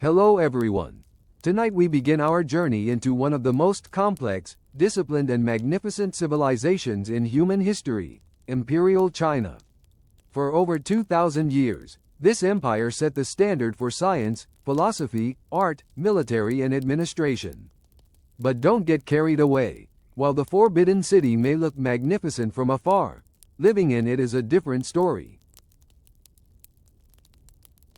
Hello everyone. Tonight we begin our journey into one of the most complex, disciplined and magnificent civilizations in human history, Imperial China. For over 2,000 years, this empire set the standard for science, philosophy, art, military and administration. But don't get carried away. While the Forbidden City may look magnificent from afar, living in it is a different story.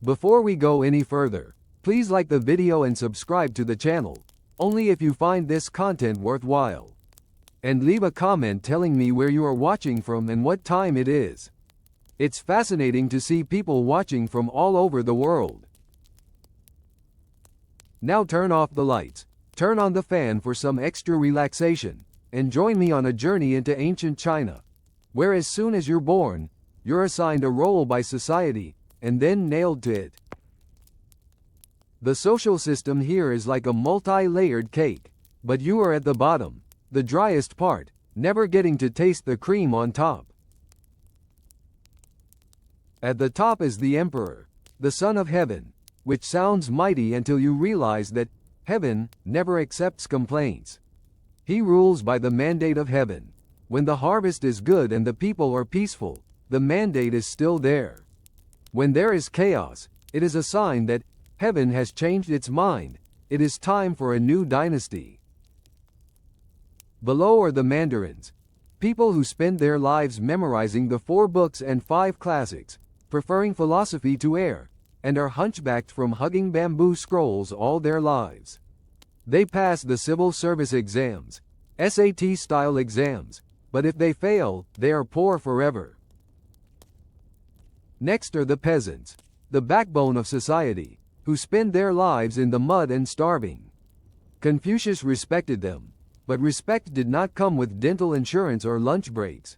Before we go any further, please like the video and subscribe to the channel, only if you find this content worthwhile. And leave a comment telling me where you are watching from and what time it is. It's fascinating to see people watching from all over the world. Now turn off the lights, turn on the fan for some extra relaxation, and join me on a journey into ancient China, where as soon as you're born, you're assigned a role by society, and then nailed to it. The social system here is like a multi-layered cake, but you are at the bottom, the driest part, never getting to taste the cream on top. At the top is the Emperor, the Son of Heaven, which sounds mighty until you realize that Heaven never accepts complaints. He rules by the mandate of heaven. When the harvest is good and the people are peaceful, the mandate is still there. When there is chaos, it is a sign that heaven has changed its mind. It is time for a new dynasty. Below are the mandarins, people who spend their lives memorizing the 4 books and 5 classics, preferring philosophy to air, and are hunchbacked from hugging bamboo scrolls all their lives. They pass the civil service exams, SAT-style exams, but if they fail, they are poor forever. Next are the peasants, the backbone of society, who spend their lives in the mud and starving. Confucius respected them, but respect did not come with dental insurance or lunch breaks.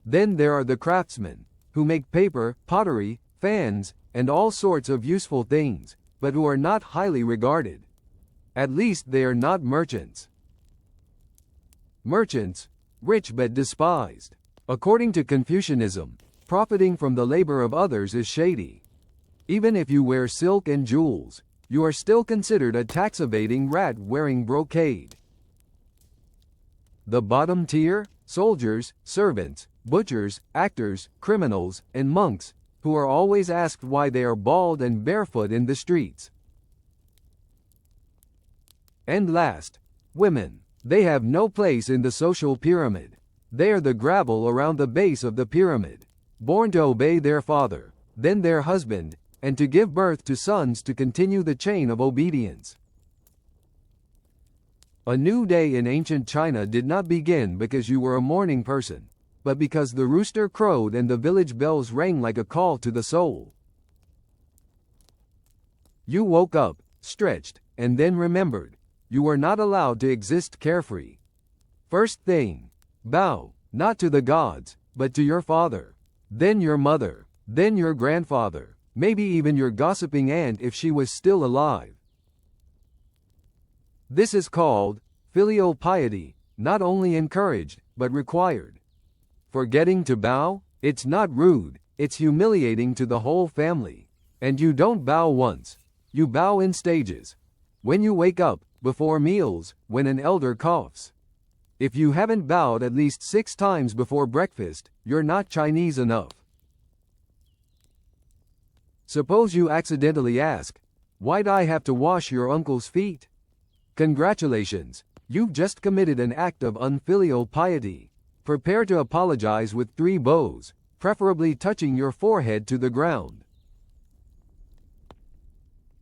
Then there are the craftsmen, who make paper, pottery, fans, and all sorts of useful things, but who are not highly regarded. At least they are not merchants. Merchants, rich but despised. According to Confucianism, profiting from the labor of others is shady. Even if you wear silk and jewels, you are still considered a tax-evading rat wearing brocade. The bottom tier, soldiers, servants, butchers, actors, criminals, and monks, who are always asked why they are bald and barefoot in the streets. And last, women. They have no place in the social pyramid. They are the gravel around the base of the pyramid, born to obey their father, then their husband, and to give birth to sons to continue the chain of obedience. A new day in ancient China did not begin because you were a morning person, but because the rooster crowed and the village bells rang like a call to the soul. You woke up, stretched, and then remembered, you were not allowed to exist carefree. First thing, bow, not to the gods, but to your father, then your mother, then your grandfather, maybe even your gossiping aunt if she was still alive. This is called filial piety, not only encouraged, but required. Forgetting to bow? It's not rude, it's humiliating to the whole family. And you don't bow once, you bow in stages. When you wake up, before meals, when an elder coughs. If you haven't bowed at least 6 times before breakfast, you're not Chinese enough. Suppose you accidentally ask, "Why'd I have to wash your uncle's feet?" Congratulations, you've just committed an act of unfilial piety. Prepare to apologize with 3 bows, preferably touching your forehead to the ground.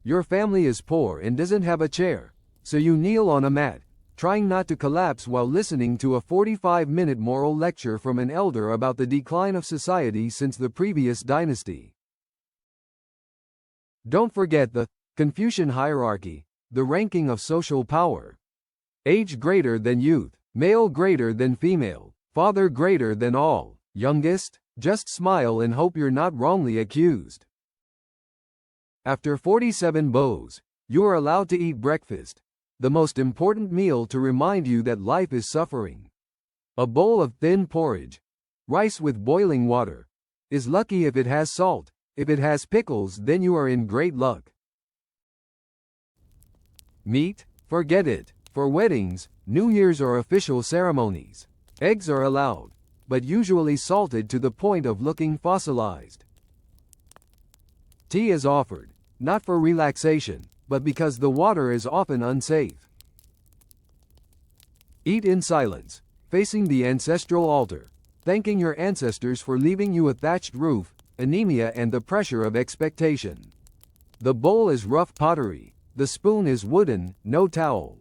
Your family is poor and doesn't have a chair, so you kneel on a mat, trying not to collapse while listening to a 45-minute moral lecture from an elder about the decline of society since the previous dynasty. Don't forget the Confucian hierarchy, the ranking of social power. Age greater than youth, male greater than female, father greater than all, youngest, just smile and hope you're not wrongly accused. After 47 bows, you are allowed to eat breakfast, the most important meal to remind you that life is suffering. A bowl of thin porridge, rice with boiling water, is lucky if it has salt, If it has pickles, then you are in great luck. Meat? Forget it. For weddings, New Year's or official ceremonies, eggs are allowed, but usually salted to the point of looking fossilized. Tea is offered, not for relaxation, but because the water is often unsafe. Eat in silence, facing the ancestral altar, thanking your ancestors for leaving you a thatched roof, anemia and the pressure of expectation. The bowl is rough pottery, the spoon is wooden, no towel.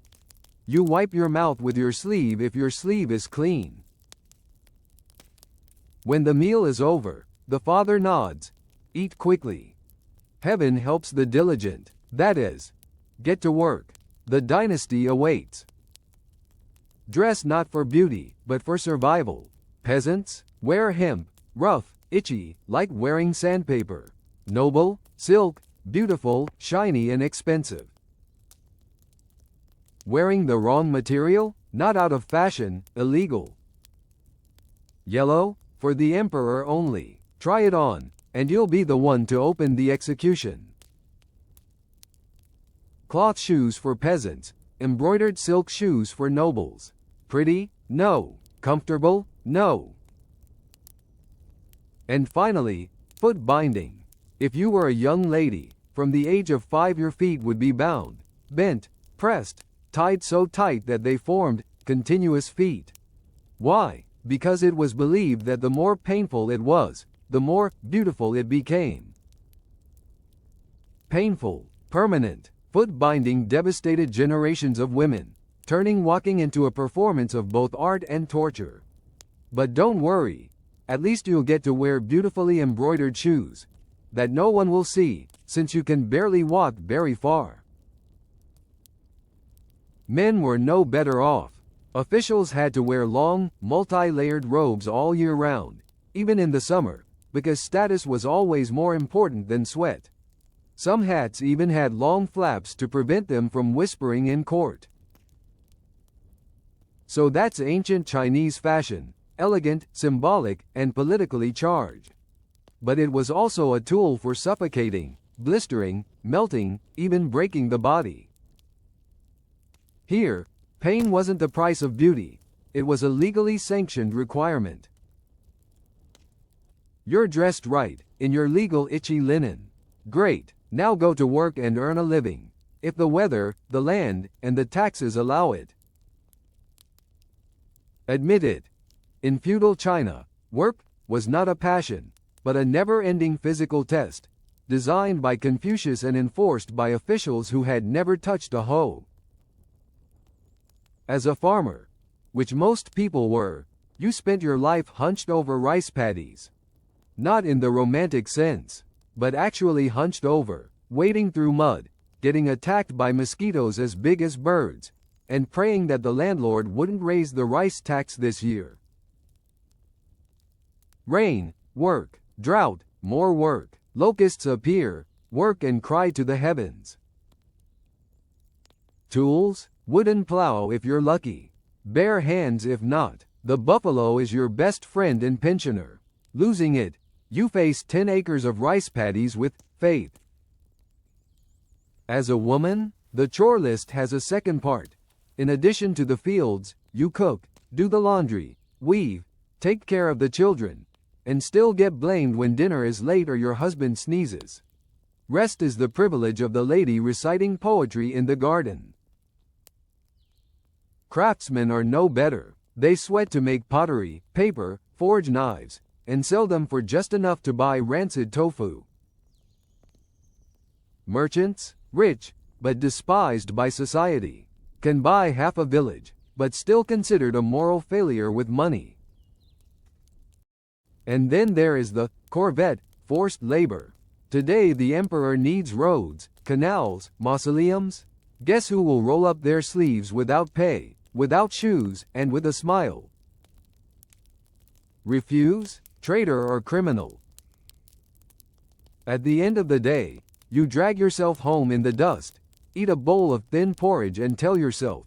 You wipe your mouth with your sleeve if your sleeve is clean. When the meal is over, the father nods, eat quickly. Heaven helps the diligent, that is, get to work. The dynasty awaits. Dress not for beauty, but for survival. Peasants, wear hemp, rough, itchy, like wearing sandpaper. Noble, silk, beautiful, shiny and expensive. Wearing the wrong material? Not out of fashion, illegal. Yellow? For the emperor only. Try it on, and you'll be the one to open the execution. Cloth shoes for peasants, embroidered silk shoes for nobles. Pretty? No. Comfortable? No. And finally, foot binding. If you were a young lady, from the age of 5 your feet would be bound, bent, pressed, tied so tight that they formed continuous feet. Why? Because it was believed that the more painful it was, the more beautiful it became. Painful, permanent, foot binding devastated generations of women, turning walking into a performance of both art and torture. But don't worry, at least you'll get to wear beautifully embroidered shoes that no one will see, since you can barely walk very far. Men were no better off. Officials had to wear long, multi-layered robes all year round, even in the summer, because status was always more important than sweat. Some hats even had long flaps to prevent them from whispering in court. So that's ancient Chinese fashion, elegant, symbolic, and politically charged. But it was also a tool for suffocating, blistering, melting, even breaking the body. Here, pain wasn't the price of beauty, it was a legally sanctioned requirement. You're dressed right, in your legal itchy linen. Great, now go to work and earn a living, if the weather, the land, and the taxes allow it. Admit it. In feudal China, work was not a passion, but a never-ending physical test, designed by Confucius and enforced by officials who had never touched a hoe. As a farmer, which most people were, you spent your life hunched over rice paddies. Not in the romantic sense, but actually hunched over, wading through mud, getting attacked by mosquitoes as big as birds, and praying that the landlord wouldn't raise the rice tax this year. Rain, work, drought, more work, locusts appear, work and cry to the heavens. Tools? Wooden plow if you're lucky. Bare hands if not. The buffalo is your best friend and pensioner. Losing it, you face 10 acres of rice paddies with faith. As a woman, the chore list has a second part. In addition to the fields, you cook, do the laundry, weave, take care of the children, and still get blamed when dinner is late or your husband sneezes. Rest is the privilege of the lady reciting poetry in the garden. Craftsmen are no better. They sweat to make pottery, paper, forge knives, and sell them for just enough to buy rancid tofu. Merchants, rich, but despised by society, can buy half a village, but still considered a moral failure with money. And then there is the corvette, forced labor. Today the emperor needs roads, canals, mausoleums. Guess who will roll up their sleeves without pay, without shoes, and with a smile? Refuse? Traitor or criminal. At the end of the day, you drag yourself home in the dust, eat a bowl of thin porridge and tell yourself,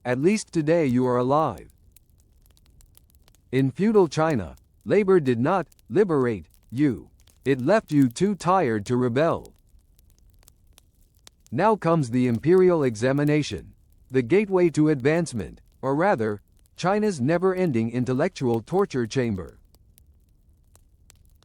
at least today you are alive. In feudal China, labor did not liberate you. It left you too tired to rebel. Now comes the Imperial examination, the gateway to advancement, or rather, China's never-ending intellectual torture chamber.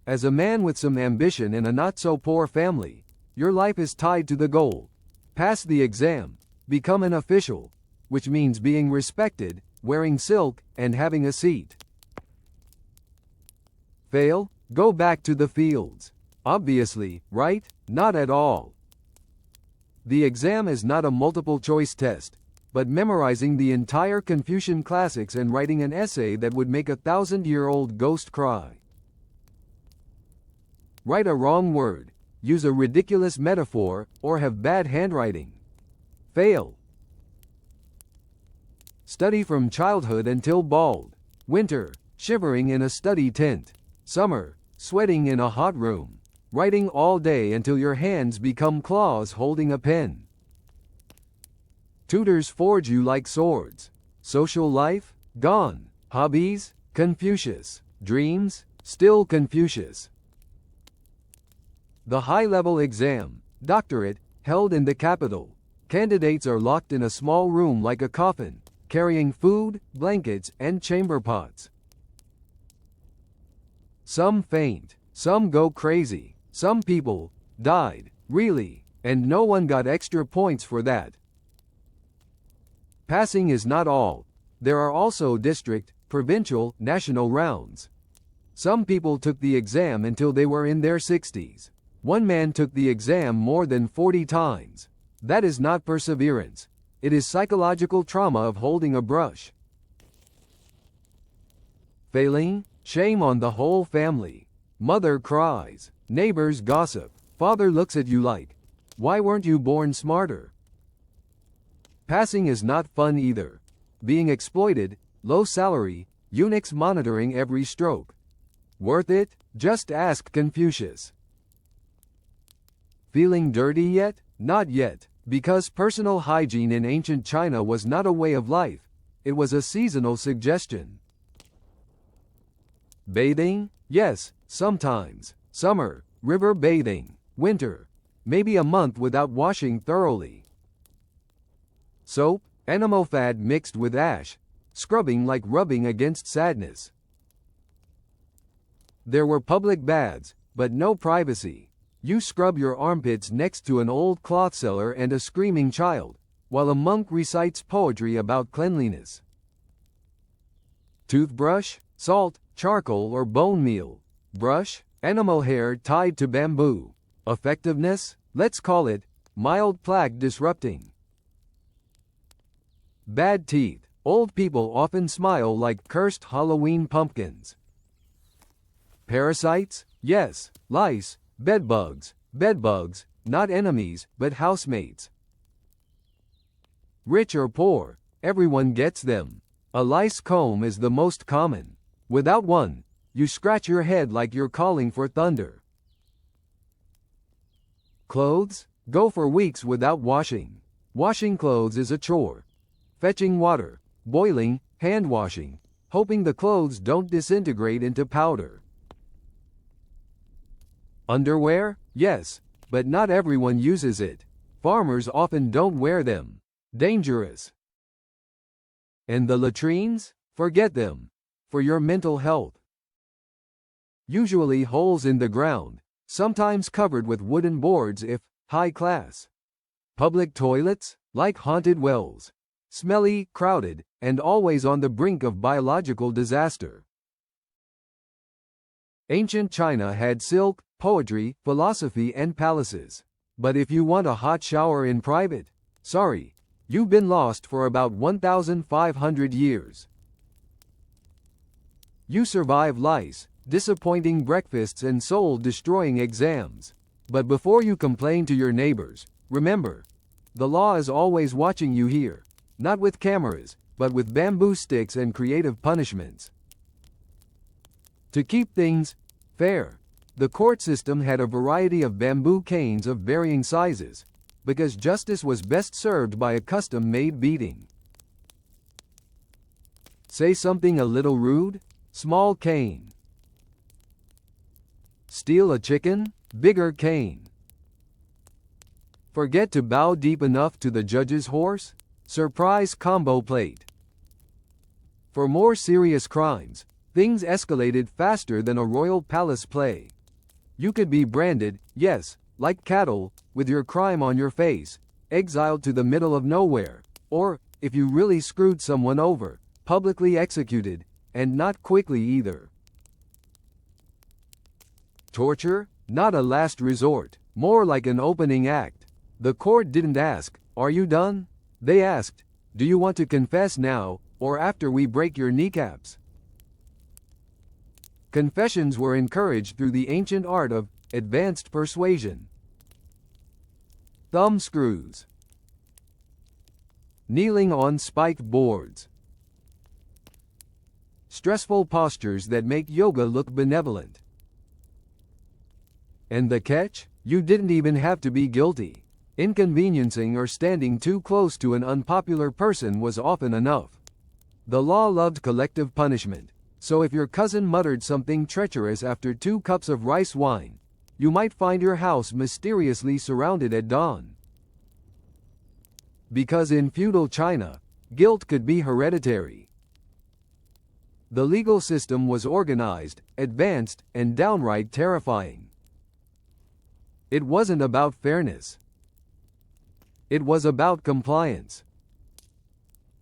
As a man with some ambition in a not-so-poor family, your life is tied to the goal. Pass the exam, become an official, which means being respected, wearing silk, and having a seat. Fail? Go back to the fields. Obviously, right? Not at all. The exam is not a multiple-choice test, but memorizing the entire Confucian classics and writing an essay that would make a 1,000-year-old ghost cry. Write a wrong word, use a ridiculous metaphor, or have bad handwriting. Fail. Study from childhood until bald. Winter, shivering in a study tent. Summer, sweating in a hot room. Writing all day until your hands become claws holding a pen. Tutors forge you like swords. Social life? Gone. Hobbies? Confucius. Dreams? Still Confucius. The high-level exam, doctorate, held in the capital. Candidates are locked in a small room like a coffin, carrying food, blankets, and chamber pots. Some faint, some go crazy, some people died, really, and no one got extra points for that. Passing is not all. There are also district, provincial, national rounds. Some people took the exam until they were in their 60s. One man took the exam more than 40 times. That is not perseverance. It is psychological trauma of holding a brush. Failing? Shame on the whole family. Mother cries. Neighbors gossip. Father looks at you like, why weren't you born smarter? Passing is not fun either. Being exploited, low salary, eunuchs monitoring every stroke. Worth it? Just ask Confucius. Feeling dirty yet? Not yet, because personal hygiene in ancient China was not a way of life, it was a seasonal suggestion. Bathing? Yes, sometimes. Summer, river bathing. Winter, maybe a month without washing thoroughly. Soap, animal fat mixed with ash, scrubbing like rubbing against sadness. There were public baths, but no privacy. You scrub your armpits next to an old cloth seller and a screaming child, while a monk recites poetry about cleanliness. Toothbrush, salt, charcoal or bone meal. Brush, animal hair tied to bamboo. Effectiveness, let's call it, mild plaque disrupting. Bad teeth, old people often smile like cursed Halloween pumpkins. Parasites? Yes, lice. Bedbugs, not enemies, but housemates. Rich or poor, everyone gets them. A lice comb is the most common. Without one, you scratch your head like you're calling for thunder. Clothes? Go for weeks without washing. Washing clothes is a chore. Fetching water, boiling, hand washing, hoping the clothes don't disintegrate into powder. Underwear? Yes, but not everyone uses it. Farmers often don't wear them. Dangerous. And the latrines? Forget them. For your mental health. Usually holes in the ground, sometimes covered with wooden boards if high class. Public toilets? Like haunted wells. Smelly, crowded, and always on the brink of biological disaster. Ancient China had silk, poetry, philosophy and palaces. But if you want a hot shower in private, sorry, you've been lost for about 1,500 years. You survive lice, disappointing breakfasts and soul-destroying exams. But before you complain to your neighbors, remember, the law is always watching you here, not with cameras, but with bamboo sticks and creative punishments. To keep things fair, the court system had a variety of bamboo canes of varying sizes, because justice was best served by a custom-made beating. Say something a little rude? Small cane. Steal a chicken? Bigger cane. Forget to bow deep enough to the judge's horse? Surprise combo plate. For more serious crimes, things escalated faster than a royal palace play. You could be branded, yes, like cattle, with your crime on your face, exiled to the middle of nowhere, or, if you really screwed someone over, publicly executed, and not quickly either. Torture? Not a last resort, more like an opening act. The court didn't ask, "Are you done?" They asked, "Do you want to confess now, or after we break your kneecaps?" Confessions were encouraged through the ancient art of advanced persuasion. Thumb screws. Kneeling on spiked boards. Stressful postures that make yoga look benevolent. And the catch? You didn't even have to be guilty. Inconveniencing or standing too close to an unpopular person was often enough. The law loved collective punishment, so if your cousin muttered something treacherous after 2 cups of rice wine, you might find your house mysteriously surrounded at dawn. Because in feudal China, guilt could be hereditary. The legal system was organized, advanced, and downright terrifying. It wasn't about fairness. It was about compliance.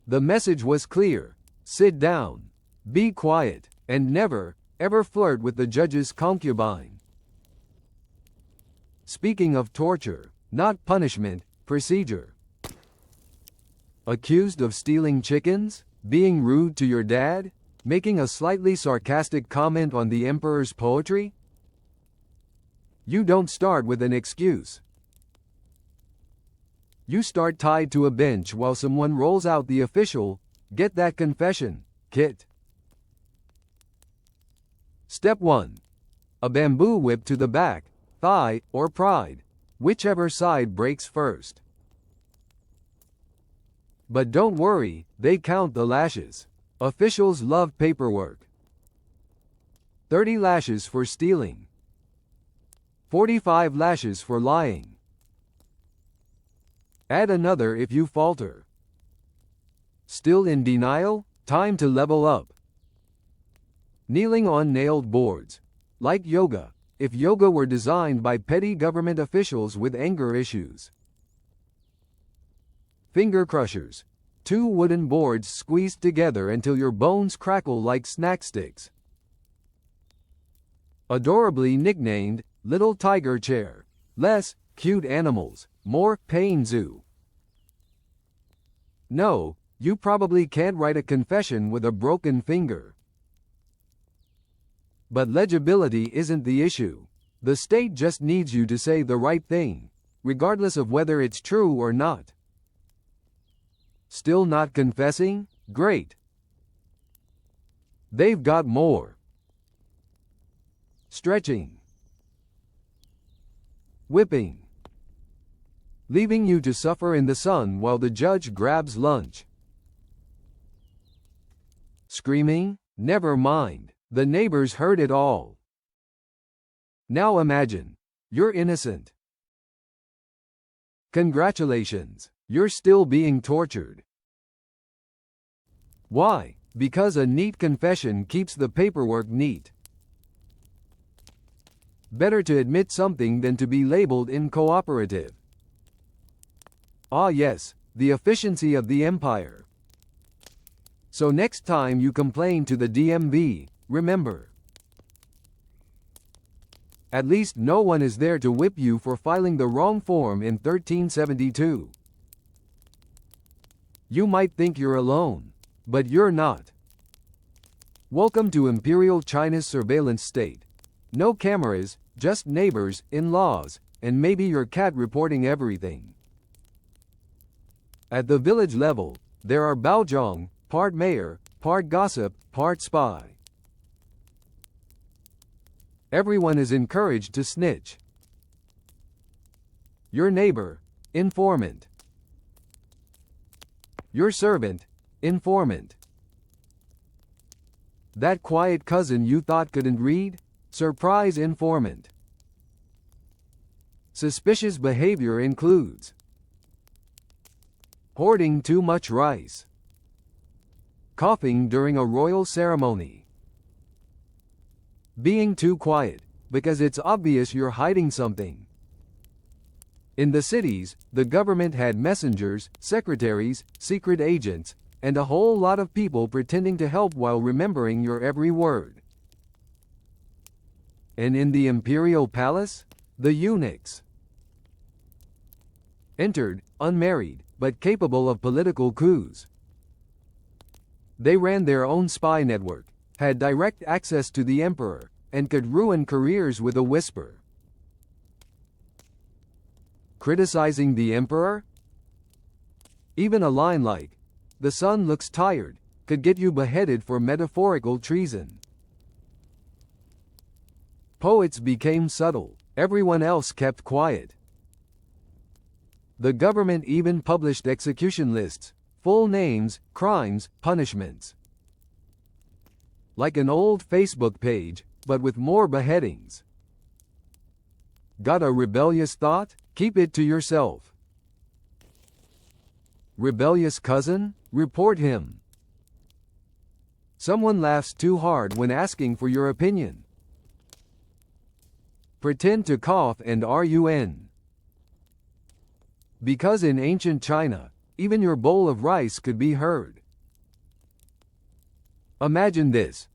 The message was clear: sit down, be quiet, and never, ever flirt with the judge's concubine. Speaking of torture, not punishment, procedure. Accused of stealing chickens? Being rude to your dad? Making a slightly sarcastic comment on the emperor's poetry? You don't start with an excuse. You start tied to a bench while someone rolls out the official, "Get that confession, kit." Step 1. A bamboo whip to the back, thigh, or pride, whichever side breaks first. But don't worry, they count the lashes. Officials love paperwork. 30 lashes for stealing. 45 lashes for lying. Add another if you falter. Still in denial? Time to level up. Kneeling on nailed boards. Like yoga, if yoga were designed by petty government officials with anger issues. Finger crushers. 2 wooden boards squeezed together until your bones crackle like snack sticks. Adorably nicknamed, Little Tiger Chair. Less, cute animals, more, pain zoo. No, you probably can't write a confession with a broken finger. But legibility isn't the issue. The state just needs you to say the right thing, regardless of whether it's true or not. Still not confessing? Great. They've got more. Stretching. Whipping. Leaving you to suffer in the sun while the judge grabs lunch. Screaming? Never mind. The neighbors heard it all. Now imagine. You're innocent. Congratulations. You're still being tortured. Why? Because a neat confession keeps the paperwork neat. Better to admit something than to be labeled incooperative. Ah yes, the efficiency of the empire. So next time you complain to the DMV, remember. At least no one is there to whip you for filing the wrong form in 1372. You might think you're alone, but you're not. Welcome to Imperial China's surveillance state. No cameras, just neighbors, in-laws, and maybe your cat reporting everything. At the village level, there are baozhong, part mayor, part gossip, part spy. Everyone is encouraged to snitch. Your neighbor, informant. Your servant, informant. That quiet cousin you thought couldn't read? Surprise informant. Suspicious behavior includes hoarding too much rice, coughing during a royal ceremony, being too quiet, because it's obvious you're hiding something. In the cities, the government had messengers, secretaries, secret agents, and a whole lot of people pretending to help while remembering your every word. And in the imperial palace, the eunuchs entered, unmarried, but capable of political coups. They ran their own spy network, had direct access to the emperor, and could ruin careers with a whisper. Criticizing the emperor? Even a line like, "The sun looks tired," could get you beheaded for metaphorical treason. Poets became subtle, everyone else kept quiet. The government even published execution lists, full names, crimes, punishments. Like an old Facebook page, but with more beheadings. Got a rebellious thought? Keep it to yourself. Rebellious cousin? Report him. Someone laughs too hard when asking for your opinion. Pretend to cough and run. Because in ancient China, even your bowl of rice could be heard. Imagine this.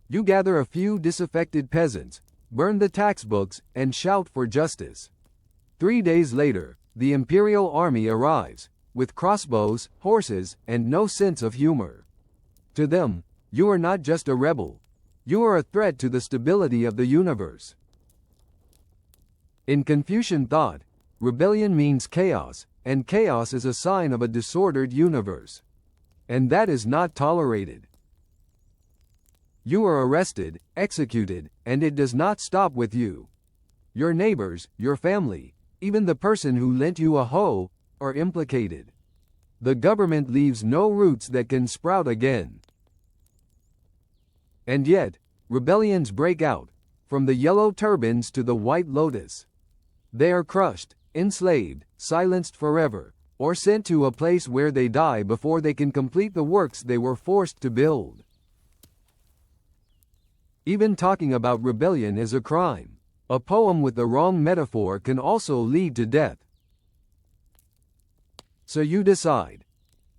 You gather a few disaffected peasants, burn the tax books, and shout for justice. 3 days later, the imperial army arrives, with crossbows, horses, and no sense of humor. To them, you are not just a rebel. You are a threat to the stability of the universe. In Confucian thought, rebellion means chaos, and chaos is a sign of a disordered universe. And that is not tolerated. You are arrested, executed, and it does not stop with you. Your neighbors, your family, even the person who lent you a hoe, are implicated. The government leaves no roots that can sprout again. And yet, rebellions break out, from the yellow turbans to the white lotus. They are crushed, enslaved, silenced forever, or sent to a place where they die before they can complete the works they were forced to build. Even talking about rebellion is a crime. A poem with the wrong metaphor can also lead to death. So you decide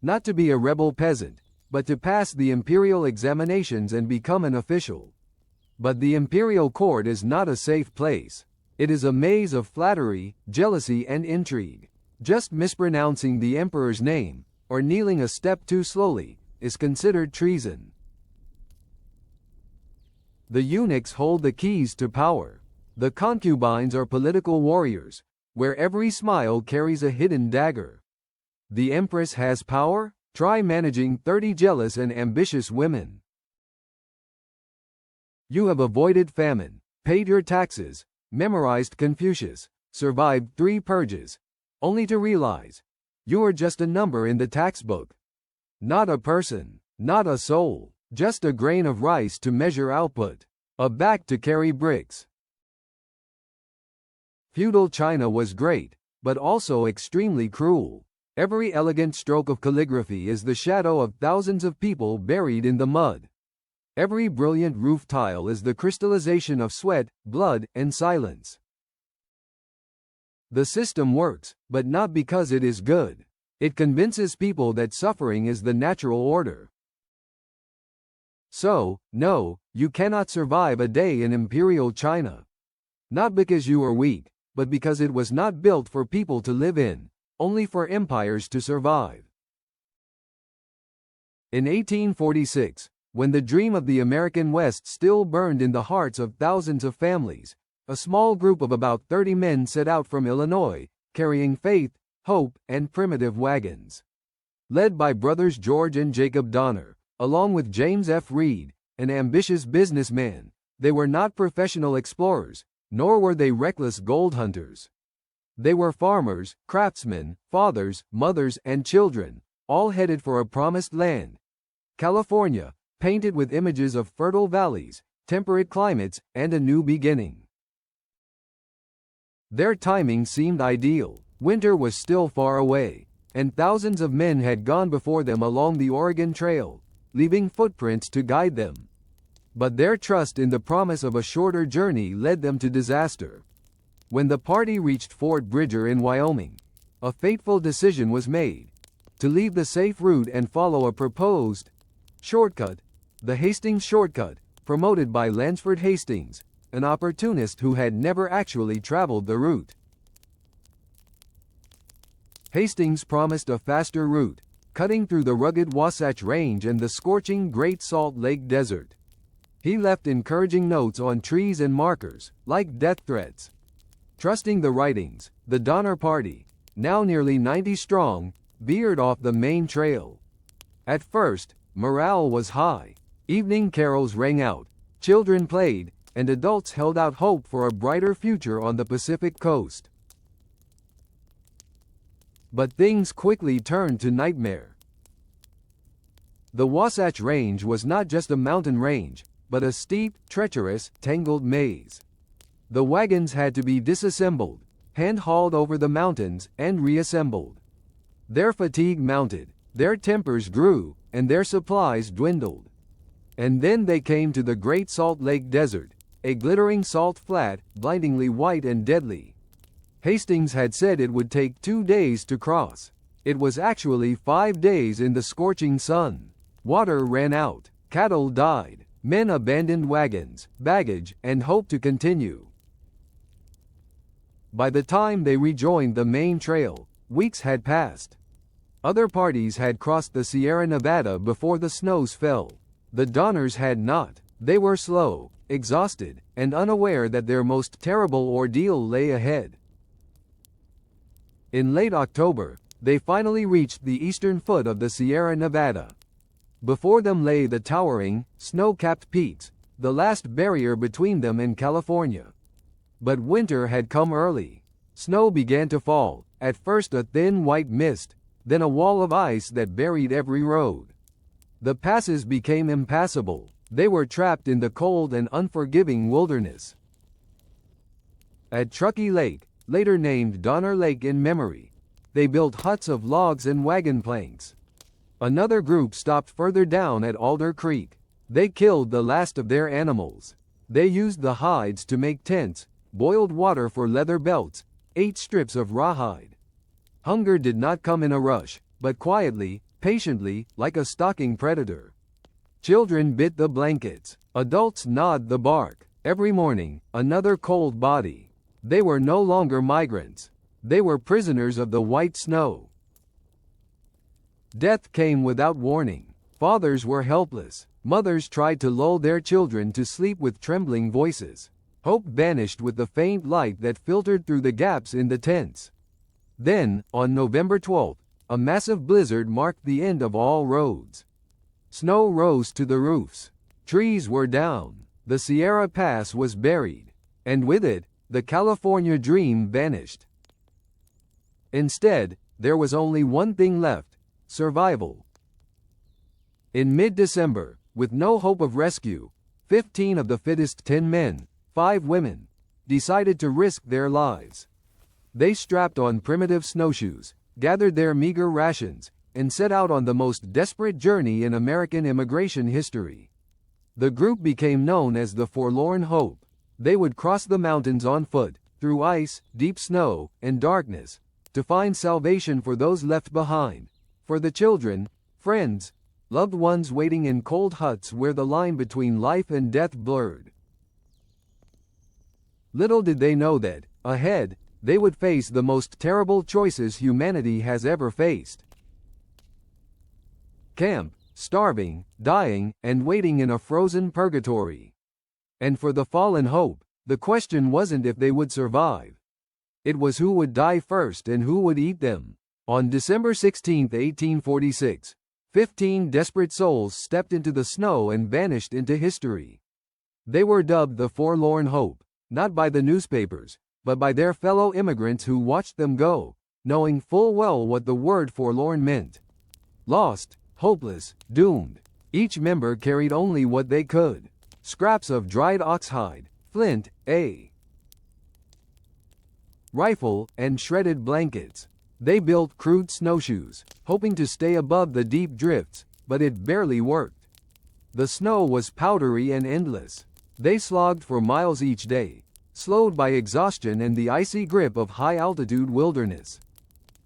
not to be a rebel peasant, but to pass the imperial examinations and become an official. But the imperial court is not a safe place. It is a maze of flattery, jealousy, and intrigue. Just mispronouncing the emperor's name, or kneeling a step too slowly, is considered treason. The eunuchs hold the keys to power. The concubines are political warriors, where every smile carries a hidden dagger. The empress has power? Try managing 30 jealous and ambitious women. You have avoided famine, paid your taxes, memorized Confucius, survived 3 purges, only to realize you are just a number in the tax book. Not a person, not a soul, just a grain of rice to measure output, a back to carry bricks. Feudal China was great, but also extremely cruel. Every elegant stroke of calligraphy is the shadow of thousands of people buried in the mud. Every brilliant roof tile is the crystallization of sweat, blood, and silence. The system works, but not because it is good. It convinces people that suffering is the natural order. So, no, you cannot survive a day in Imperial China. Not because you are weak, but because it was not built for people to live in, only for empires to survive. In 1846, when the dream of the American West still burned in the hearts of thousands of families, a small group of about 30 men set out from Illinois, carrying faith, hope, and primitive wagons. Led by brothers George and Jacob Donner, along with James F. Reed, an ambitious businessman, they were not professional explorers, nor were they reckless gold hunters. They were farmers, craftsmen, fathers, mothers, and children, all headed for a promised land. California, painted with images of fertile valleys, temperate climates, and a new beginning. Their timing seemed ideal. Winter was still far away, and thousands of men had gone before them along the Oregon Trail, leaving footprints to guide them. But their trust in the promise of a shorter journey led them to disaster. When the party reached Fort Bridger in Wyoming, a fateful decision was made: to leave the safe route and follow a proposed shortcut, the Hastings Shortcut, promoted by Lansford Hastings, an opportunist who had never actually traveled the route. Hastings promised a faster route, cutting through the rugged Wasatch Range and the scorching Great Salt Lake Desert. He left encouraging notes on trees and markers, like death threats. Trusting the writings, the Donner Party, now nearly 90 strong, veered off the main trail. At first, morale was high. Evening carols rang out, children played, and adults held out hope for a brighter future on the Pacific coast. But things quickly turned to nightmare. The Wasatch Range was not just a mountain range, but a steep, treacherous, tangled maze. The wagons had to be disassembled, hand-hauled over the mountains, and reassembled. Their fatigue mounted, their tempers grew, and their supplies dwindled. And then they came to the Great Salt Lake Desert, a glittering salt flat, blindingly white and deadly. Hastings had said it would take 2 days to cross. It was actually 5 days in the scorching sun. Water ran out, cattle died, men abandoned wagons, baggage, and hope to continue. By the time they rejoined the main trail, weeks had passed. Other parties had crossed the Sierra Nevada before the snows fell. The Donners had not. They were slow, exhausted, and unaware that their most terrible ordeal lay ahead. In late October, they finally reached the eastern foot of the Sierra Nevada. Before them lay the towering, snow-capped peaks, the last barrier between them and California. But winter had come early. Snow began to fall, at first a thin white mist, then a wall of ice that buried every road. The passes became impassable. They were trapped in the cold and unforgiving wilderness. At Truckee Lake, later named Donner Lake in memory, they built huts of logs and wagon planks. Another group stopped further down at Alder Creek. They killed the last of their animals. They used the hides to make tents, boiled water for leather belts, ate strips of rawhide. Hunger did not come in a rush, but quietly, patiently, like a stalking predator. Children bit the blankets. Adults gnawed the bark. Every morning, another cold body. They were no longer migrants. They were prisoners of the white snow. Death came without warning. Fathers were helpless. Mothers tried to lull their children to sleep with trembling voices. Hope vanished with the faint light that filtered through the gaps in the tents. Then, on November 12th, a massive blizzard marked the end of all roads. Snow rose to the roofs. Trees were down. The Sierra Pass was buried. And with it, the California dream vanished. Instead, there was only one thing left: survival. In mid-December, with no hope of rescue, 15 of the fittest 10 men, 5 women, decided to risk their lives. They strapped on primitive snowshoes, gathered their meager rations, and set out on the most desperate journey in American immigration history. The group became known as the Forlorn Hope. They would cross the mountains on foot, through ice, deep snow, and darkness, to find salvation for those left behind, for the children, friends, loved ones waiting in cold huts where the line between life and death blurred. Little did they know that, ahead, they would face the most terrible choices humanity has ever faced. Camp, starving, dying, and waiting in a frozen purgatory. And for the fallen hope, the question wasn't if they would survive. It was who would die first and who would eat them. On December 16, 1846, 15 desperate souls stepped into the snow and vanished into history. They were dubbed the Forlorn Hope, not by the newspapers, but by their fellow immigrants who watched them go, knowing full well what the word forlorn meant. Lost, hopeless, doomed. Each member carried only what they could. scraps of dried oxhide, flint, a rifle, and shredded blankets. They built crude snowshoes, hoping to stay above the deep drifts, but it barely worked. The snow was powdery and endless. They slogged for miles each day, slowed by exhaustion and the icy grip of high-altitude wilderness.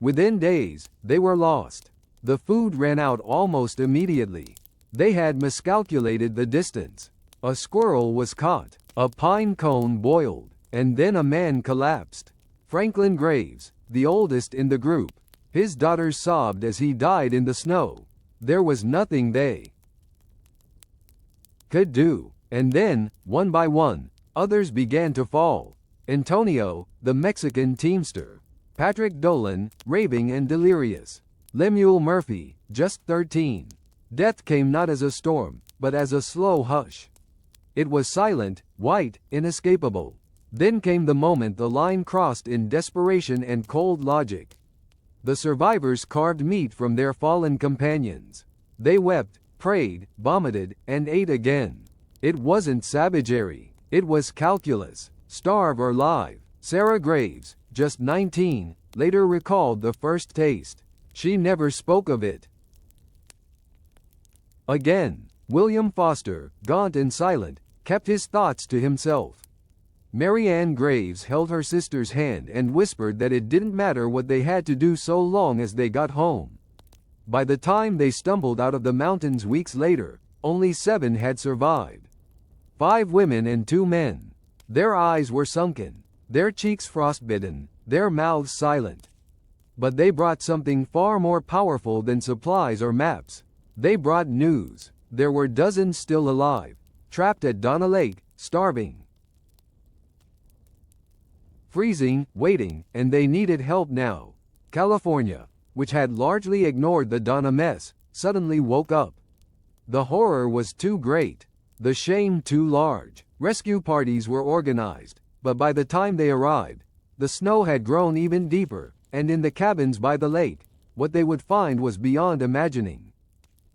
Within days, they were lost. The food ran out almost immediately. They had miscalculated the distance. A squirrel was caught, a pine cone boiled, and then a man collapsed. Franklin Graves, the oldest in the group, his daughters sobbed as he died in the snow. There was nothing they could do. And then, one by one, others began to fall. Antonio, the Mexican teamster. Patrick Dolan, raving and delirious. Lemuel Murphy, just 13. Death came not as a storm, but as a slow hush. It was silent, white, inescapable. Then came the moment the line crossed in desperation and cold logic. The survivors carved meat from their fallen companions. They wept, prayed, vomited, and ate again. It wasn't savagery. It was calculus. Starve or live. Sarah Graves, just 19, later recalled the first taste. She never spoke of it again. William Foster, gaunt and silent, kept his thoughts to himself. Mary Ann Graves held her sister's hand and whispered that it didn't matter what they had to do so long as they got home. By the time they stumbled out of the mountains weeks later, only 7 had survived. 5 women and 2 men. Their eyes were sunken, their cheeks frostbitten, their mouths silent. But they brought something far more powerful than supplies or maps. They brought news. There were dozens still alive, trapped at Donna Lake, starving, freezing, waiting, and they needed help now. California, which had largely ignored the Donna mess, suddenly woke up. The horror was too great, the shame too large. Rescue parties were organized, but by the time they arrived, the snow had grown even deeper, and in the cabins by the lake, what they would find was beyond imagining.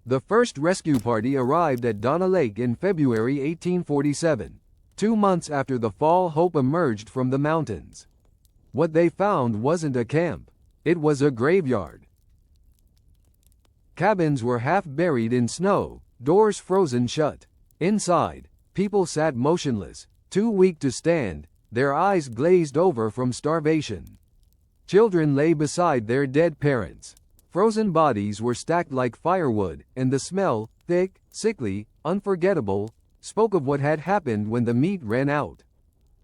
The first rescue party arrived at Donna Lake in February 1847. 2 months after the fall hope emerged from the mountains. What they found wasn't a camp. It was a graveyard. Cabins were half buried in snow, doors frozen shut. Inside, people sat motionless, too weak to stand, their eyes glazed over from starvation. Children lay beside their dead parents. Frozen bodies were stacked like firewood, and the smell, thick, sickly, unforgettable, spoke of what had happened when the meat ran out.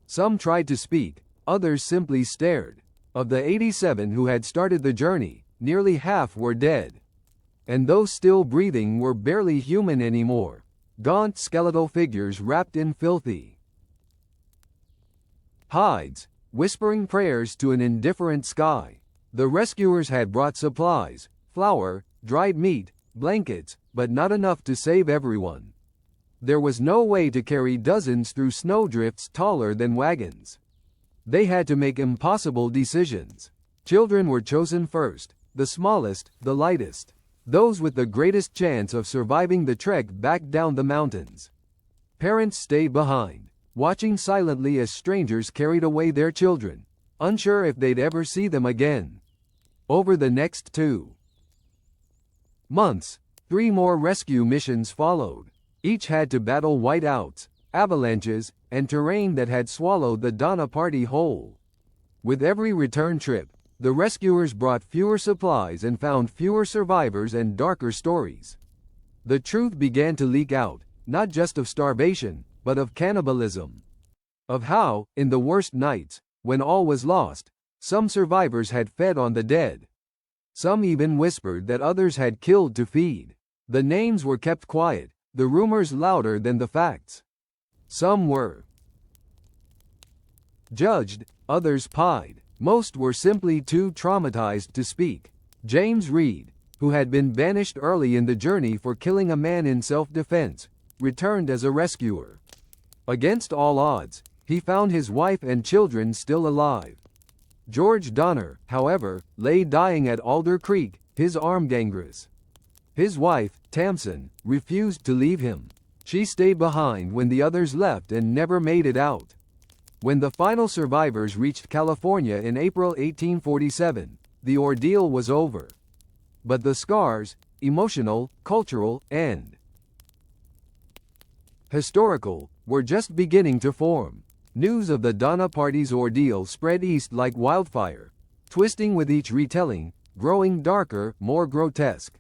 Some tried to speak, others simply stared. Of the 87 who had started the journey, nearly half were dead. And those still breathing were barely human anymore. Gaunt skeletal figures wrapped in filthy hides, whispering prayers to an indifferent sky. The rescuers had brought supplies, flour, dried meat, blankets, but not enough to save everyone. There was no way to carry dozens through snowdrifts taller than wagons. They had to make impossible decisions. Children were chosen first, the smallest, the lightest, those with the greatest chance of surviving the trek back down the mountains. Parents stayed behind, watching silently as strangers carried away their children, unsure if they'd ever see them again. Over the next 2 months, 3 more rescue missions followed. Each had to battle whiteouts, avalanches, and terrain that had swallowed the Donna party whole. With every return trip, the rescuers brought fewer supplies and found fewer survivors and darker stories. The truth began to leak out, not just of starvation, but of cannibalism. Of how, in the worst nights, when all was lost, some survivors had fed on the dead. Some even whispered that others had killed to feed. The names were kept quiet, the rumors louder than the facts. Some were judged, others pied. Most were simply too traumatized to speak. James Reed, who had been banished early in the journey for killing a man in self-defense, returned as a rescuer. Against all odds, he found his wife and children still alive. George Donner, however, lay dying at Alder Creek, his arm gangrenous. His wife, Tamsin, refused to leave him. She stayed behind when the others left and never made it out. When the final survivors reached California in April 1847, the ordeal was over. But the scars, emotional, cultural, and historical, were just beginning to form. News of the Donna Party's ordeal spread east like wildfire, twisting with each retelling, growing darker, more grotesque.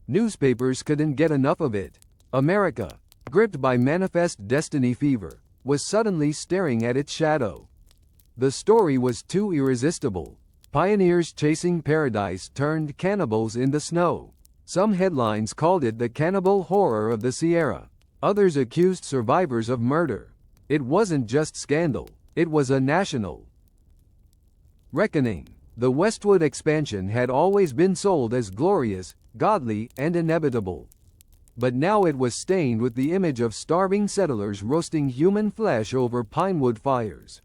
Newspapers couldn't get enough of it. America, gripped by manifest destiny fever, was suddenly staring at its shadow. The story was too irresistible. Pioneers chasing paradise turned cannibals in the snow. Some headlines called it the cannibal horror of the Sierra. Others accused survivors of murder. It wasn't just scandal, it was a national reckoning. The Westwood expansion had always been sold as glorious, godly, and inevitable. But now it was stained with the image of starving settlers roasting human flesh over pinewood fires.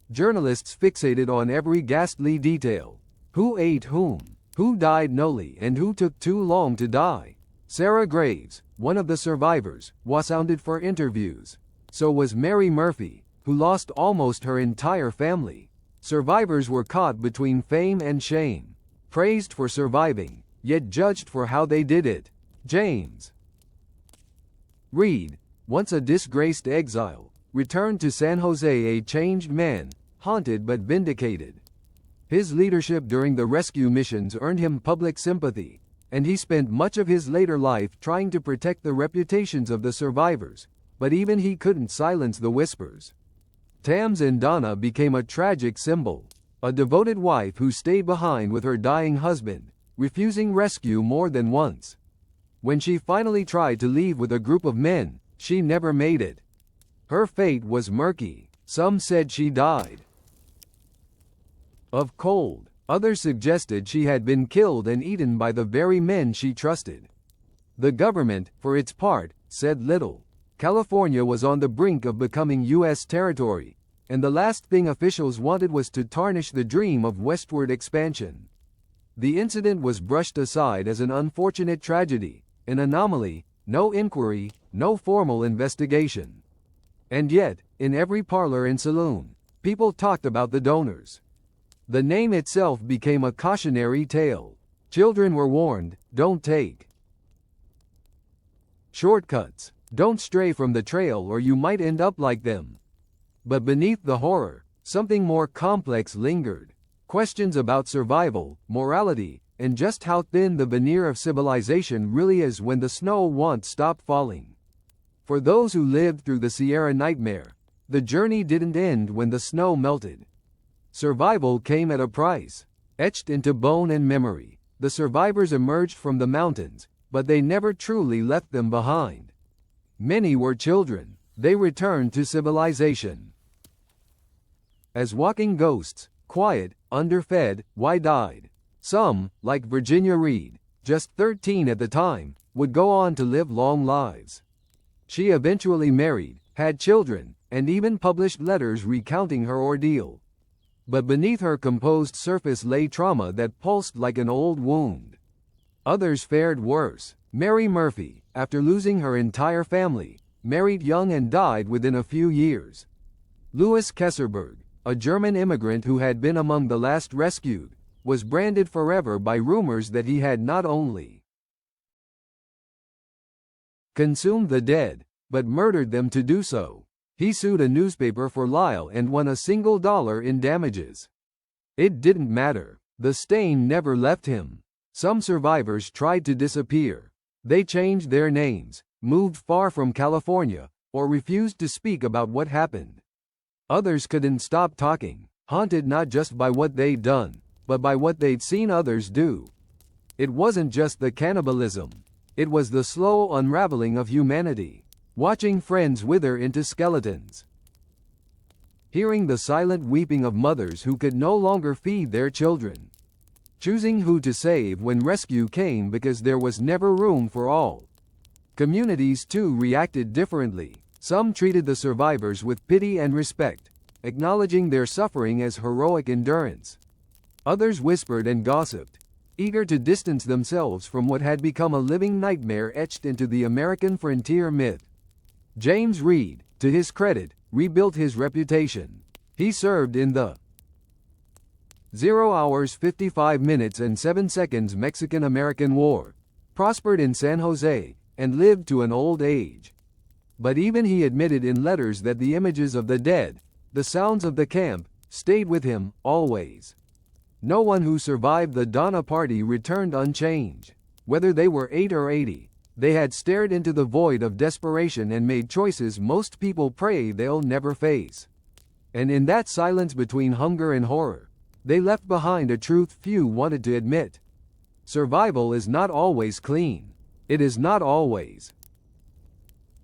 Journalists fixated on every ghastly detail. Who ate whom? Who died nolly and who took too long to die? Sarah Graves, one of the survivors, was sounded for interviews. So was Mary Murphy, who lost almost her entire family. Survivors were caught between fame and shame, praised for surviving, yet judged for how they did it. James Reed, once a disgraced exile, returned to San Jose a changed man, haunted but vindicated. His leadership during the rescue missions earned him public sympathy, and he spent much of his later life trying to protect the reputations of the survivors, but even he couldn't silence the whispers. Tamsin Donna became a tragic symbol, a devoted wife who stayed behind with her dying husband, refusing rescue more than once. When she finally tried to leave with a group of men, she never made it. Her fate was murky. Some said she died of cold. Others suggested she had been killed and eaten by the very men she trusted. The government, for its part, said little. California was on the brink of becoming U.S. territory, and the last thing officials wanted was to tarnish the dream of westward expansion. The incident was brushed aside as an unfortunate tragedy, an anomaly, no inquiry, no formal investigation. And yet, in every parlor and saloon, people talked about the donors. The name itself became a cautionary tale. Children were warned, don't take shortcuts, don't stray from the trail or you might end up like them. But beneath the horror, something more complex lingered. Questions about survival, morality, and just how thin the veneer of civilization really is when the snow won't stop falling. For those who lived through the Sierra nightmare, the journey didn't end when the snow melted. Survival came at a price. Etched into bone and memory, the survivors emerged from the mountains, but they never truly left them behind. Many were children. They returned to civilization as walking ghosts, quiet, underfed, wide-eyed. Some, like Virginia Reed, just 13 at the time, would go on to live long lives. She eventually married, had children, and even published letters recounting her ordeal. But beneath her composed surface lay trauma that pulsed like an old wound. Others fared worse. Mary Murphy, after losing her entire family, married young and died within a few years. Louis Kesserberg, a German immigrant who had been among the last rescued, was branded forever by rumors that he had not only consumed the dead, but murdered them to do so. He sued a newspaper for libel and won $1 in damages. It didn't matter. The stain never left him. Some survivors tried to disappear. They changed their names, moved far from California, or refused to speak about what happened. Others couldn't stop talking, haunted not just by what they'd done, but by what they'd seen others do. It wasn't just the cannibalism. It was the slow unraveling of humanity. Watching friends wither into skeletons. Hearing the silent weeping of mothers who could no longer feed their children. Choosing who to save when rescue came because there was never room for all. Communities too reacted differently. Some treated the survivors with pity and respect, acknowledging their suffering as heroic endurance. Others whispered and gossiped, eager to distance themselves from what had become a living nightmare etched into the American frontier myth. James Reed, to his credit, rebuilt his reputation. He served in the 0 hours 55 minutes and 7 seconds Mexican-American War, prospered in San Jose, and lived to an old age. But even he admitted in letters that the images of the dead, the sounds of the camp, stayed with him, always. No one who survived the Donna Party returned unchanged. Whether they were 8 or 80, they had stared into the void of desperation and made choices most people pray they'll never face. And in that silence between hunger and horror, they left behind a truth few wanted to admit. Survival is not always clean. It is not always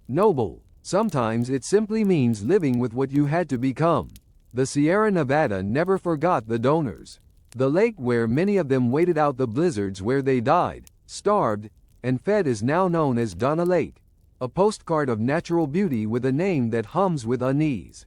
noble. Sometimes it simply means living with what you had to become. The Sierra Nevada never forgot the donors. The lake where many of them waited out the blizzards where they died, starved, and fed is now known as Donna Lake, a postcard of natural beauty with a name that hums with unease.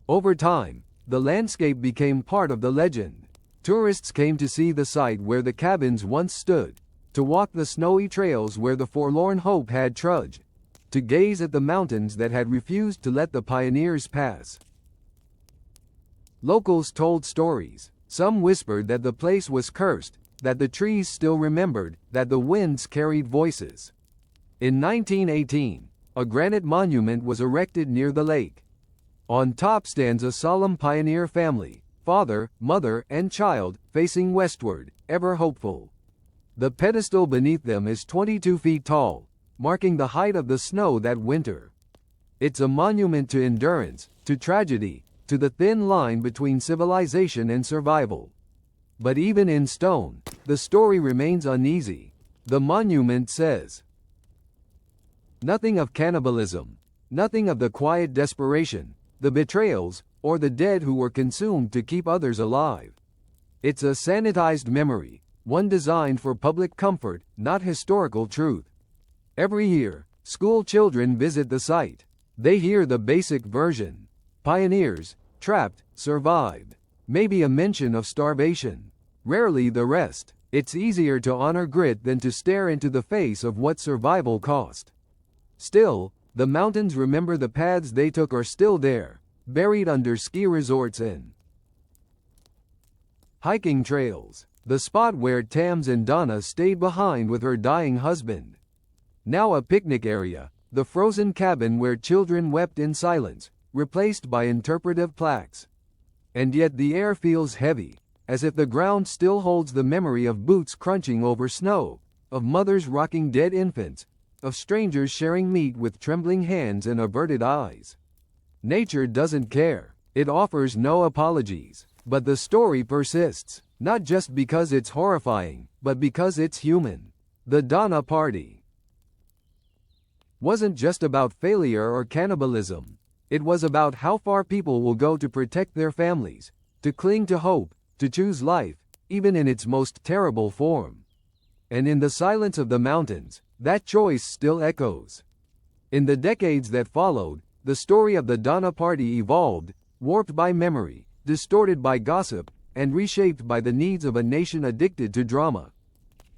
Over time, the landscape became part of the legend. Tourists came to see the site where the cabins once stood, to walk the snowy trails where the forlorn hope had trudged, to gaze at the mountains that had refused to let the pioneers pass. Locals told stories. Some whispered that the place was cursed, that the trees still remembered, that the winds carried voices. In 1918, a granite monument was erected near the lake. On top stands a solemn pioneer family, father, mother, and child, facing westward, ever hopeful. The pedestal beneath them is 22 feet tall, marking the height of the snow that winter. It's a monument to endurance, to tragedy, to the thin line between civilization and survival. But even in stone, the story remains uneasy. The monument says nothing of cannibalism, nothing of the quiet desperation, the betrayals, or the dead who were consumed to keep others alive. It's a sanitized memory, one designed for public comfort, not historical truth. Every year, school children visit the site. They hear the basic version. Pioneers, trapped, survived. Maybe a mention of starvation. Rarely the rest. It's easier to honor grit than to stare into the face of what survival cost. Still, the mountains remember the paths they took are still there, buried under ski resorts and hiking trails. The spot where Tams and Donna stayed behind with her dying husband. Now a picnic area, the frozen cabin where children wept in silence, replaced by interpretive plaques. And yet the air feels heavy, as if the ground still holds the memory of boots crunching over snow, of mothers rocking dead infants, of strangers sharing meat with trembling hands and averted eyes. Nature doesn't care. It offers no apologies. But the story persists, not just because it's horrifying, but because it's human. The Donna Party wasn't just about failure or cannibalism. It was about how far people will go to protect their families, to cling to hope, to choose life, even in its most terrible form. And in the silence of the mountains, that choice still echoes. In the decades that followed, the story of the Donna Party evolved, warped by memory, distorted by gossip, and reshaped by the needs of a nation addicted to drama.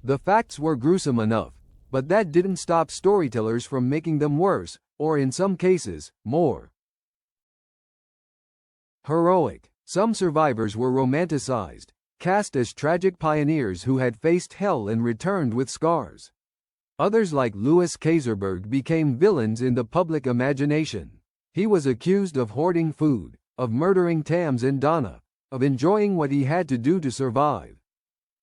The facts were gruesome enough, but that didn't stop storytellers from making them worse, or in some cases, more heroic. Some survivors were romanticized, cast as tragic pioneers who had faced hell and returned with scars. Others like Louis Kayserberg became villains in the public imagination. He was accused of hoarding food, of murdering Tams and Donna, of enjoying what he had to do to survive.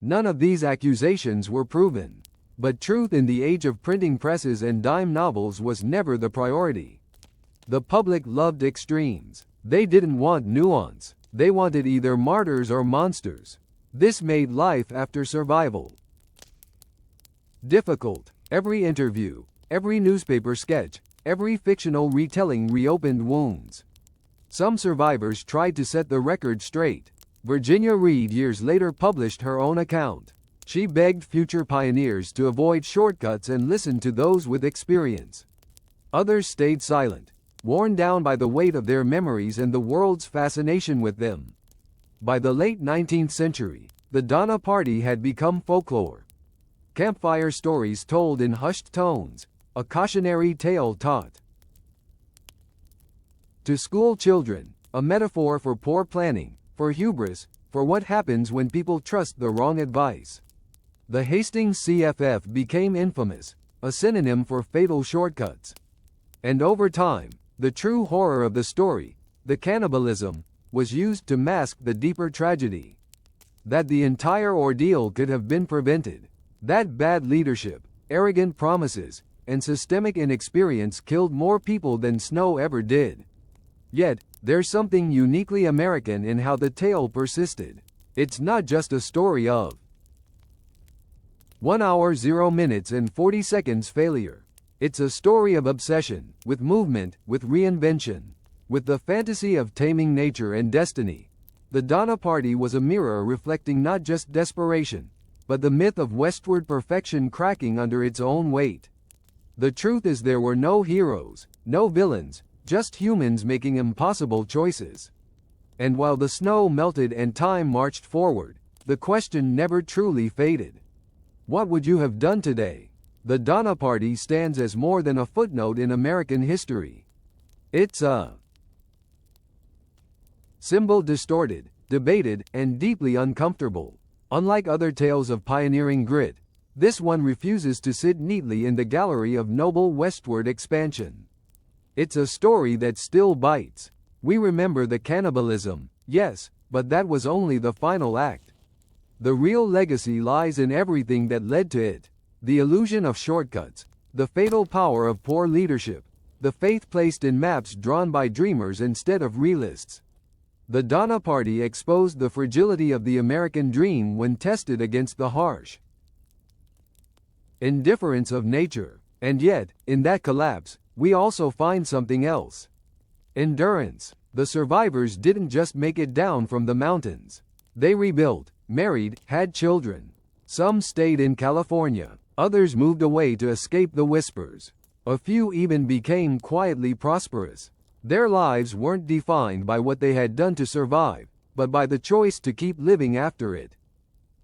None of these accusations were proven. But truth in the age of printing presses and dime novels was never the priority. The public loved extremes. They didn't want nuance. They wanted either martyrs or monsters. This made life after survival difficult. Every interview, every newspaper sketch, every fictional retelling reopened wounds. Some survivors tried to set the record straight. Virginia Reed years later published her own account. She begged future pioneers to avoid shortcuts and listen to those with experience. Others stayed silent, worn down by the weight of their memories and the world's fascination with them. By the late 19th century, the Donna Party had become folklore. Campfire stories told in hushed tones, a cautionary tale taught To school children, a metaphor for poor planning, for hubris, for what happens when people trust the wrong advice. The Hastings CFF became infamous, a synonym for fatal shortcuts. And over time, the true horror of the story, the cannibalism, was used to mask the deeper tragedy. That the entire ordeal could have been prevented. That bad leadership, arrogant promises, and systemic inexperience killed more people than snow ever did. Yet, there's something uniquely American in how the tale persisted. It's not just a story of 1 hour 0 minutes and 40 seconds failure. It's a story of obsession, with movement, with reinvention, with the fantasy of taming nature and destiny. The Donner Party was a mirror reflecting not just desperation, but the myth of westward perfection cracking under its own weight. The truth is there were no heroes, no villains, just humans making impossible choices. And while the snow melted and time marched forward, the question never truly faded. What would you have done today? The Donner Party stands as more than a footnote in American history. It's a symbol distorted, debated, and deeply uncomfortable. Unlike other tales of pioneering grit, this one refuses to sit neatly in the gallery of noble westward expansion. It's a story that still bites. We remember the cannibalism, yes, but that was only the final act. The real legacy lies in everything that led to it. The illusion of shortcuts, the fatal power of poor leadership, the faith placed in maps drawn by dreamers instead of realists. The Donner Party exposed the fragility of the American dream when tested against the harsh indifference of nature. And yet, in that collapse, we also find something else. Endurance. The survivors didn't just make it down from the mountains. They rebuilt, married, had children. Some stayed in California. Others moved away to escape the whispers. A few even became quietly prosperous. Their lives weren't defined by what they had done to survive, but by the choice to keep living after it.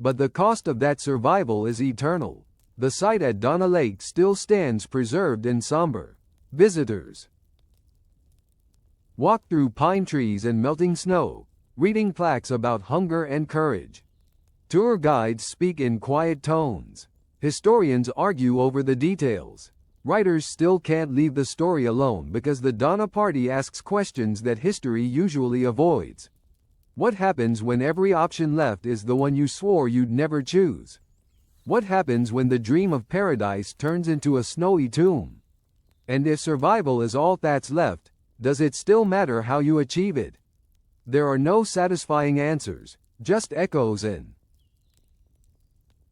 But the cost of that survival is eternal. The site at Donner Lake still stands preserved and somber. Visitors walk through pine trees and melting snow, reading plaques about hunger and courage. Tour guides speak in quiet tones. Historians argue over the details. Writers still can't leave the story alone because the Donner Party asks questions that history usually avoids. What happens when every option left is the one you swore you'd never choose? What happens when the dream of paradise turns into a snowy tomb? And if survival is all that's left, does it still matter how you achieve it? There are no satisfying answers, just echoes and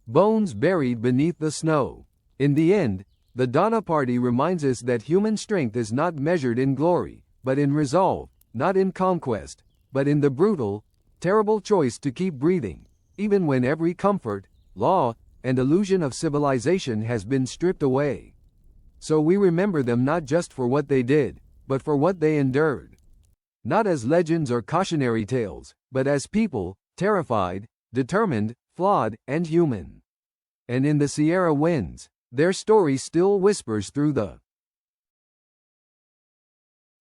bones buried beneath the snow. In the end, the Donner Party reminds us that human strength is not measured in glory, but in resolve, not in conquest, but in the brutal, terrible choice to keep breathing, even when every comfort, law, and illusion of civilization has been stripped away. So we remember them not just for what they did, but for what they endured. Not as legends or cautionary tales, but as people, terrified, determined, flawed, and human. And in the Sierra winds, their story still whispers through the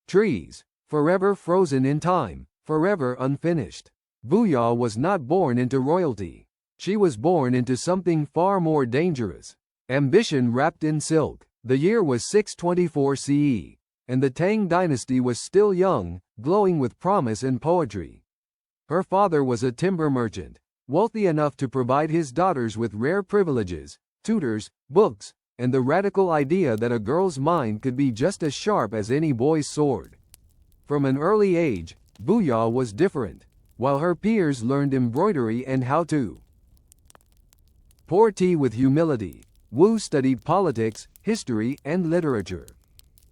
trees, forever frozen in time, forever unfinished. Booyah was not born into royalty. She was born into something far more dangerous. Ambition wrapped in silk. The year was 624 CE, and the Tang dynasty was still young, glowing with promise and poetry. Her father was a timber merchant, wealthy enough to provide his daughters with rare privileges, tutors, books, and the radical idea that a girl's mind could be just as sharp as any boy's sword. From an early age, Booyah was different. While her peers learned embroidery and how to pour tea with humility, Wu studied politics, history, and literature.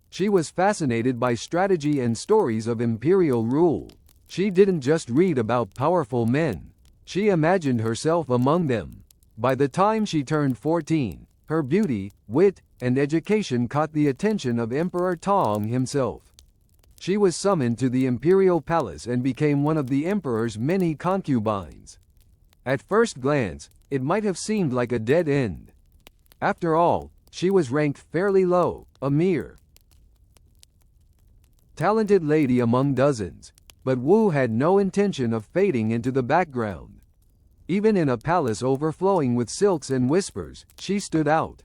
She was fascinated by strategy and stories of imperial rule. She didn't just read about powerful men. She imagined herself among them. By the time she turned 14, her beauty, wit, and education caught the attention of Emperor Tong himself. She was summoned to the imperial palace and became one of the emperor's many concubines. At first glance, it might have seemed like a dead end. After all, she was ranked fairly low, a mere talented lady among dozens, but Wu had no intention of fading into the background. Even in a palace overflowing with silks and whispers, she stood out.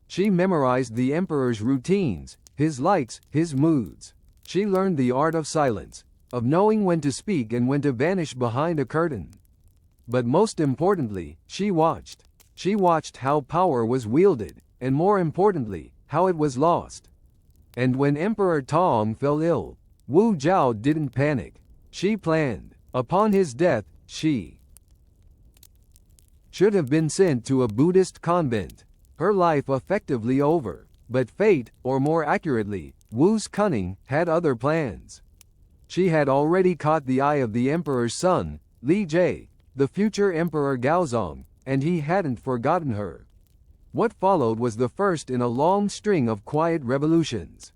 She memorized the emperor's routines, his likes, his moods. She learned the art of silence, of knowing when to speak and when to vanish behind a curtain. But most importantly, she watched. She watched how power was wielded, and more importantly, how it was lost. And when Emperor Tong fell ill, Wu Zhao didn't panic. She planned. Upon his death, she should have been sent to a Buddhist convent. Her life effectively over. But fate, or more accurately, Wu's cunning, had other plans. She had already caught the eye of the emperor's son, Li Jie, the future Emperor Gaozong, and he hadn't forgotten her. What followed was the first in a long string of quiet revolutions.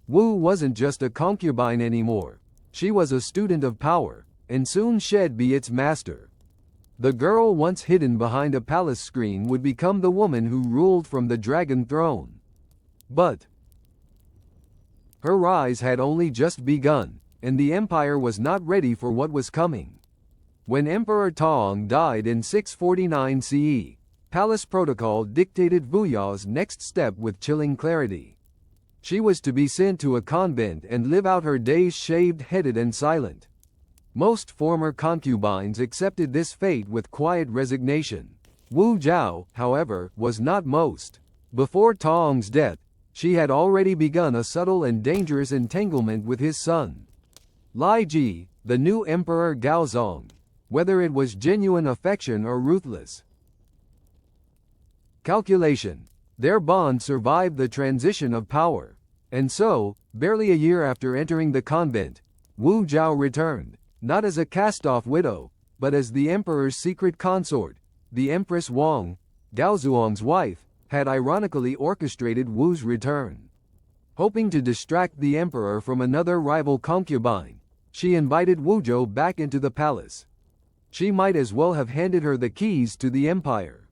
Wu wasn't just a concubine anymore. She was a student of power, and soon she'd be its master. The girl once hidden behind a palace screen would become the woman who ruled from the dragon throne. But her rise had only just begun, and the empire was not ready for what was coming. When Emperor Tong died in 649 CE, palace protocol dictated Wu Yao's next step with chilling clarity. She was to be sent to a convent and live out her days shaved-headed and silent. Most former concubines accepted this fate with quiet resignation. Wu Zhao, however, was not most. Before Tong's death, she had already begun a subtle and dangerous entanglement with his son, Li Ji, the new Emperor Gaozong. Whether it was genuine affection or ruthless calculation, their bond survived the transition of power. And so, barely a year after entering the convent, Wu Zhao returned, not as a cast-off widow, but as the emperor's secret consort. The Empress Wang, Gaozong's wife, had ironically orchestrated Wu's return. Hoping to distract the emperor from another rival concubine, she invited Wu Zhao back into the palace. She might as well have handed her the keys to the empire.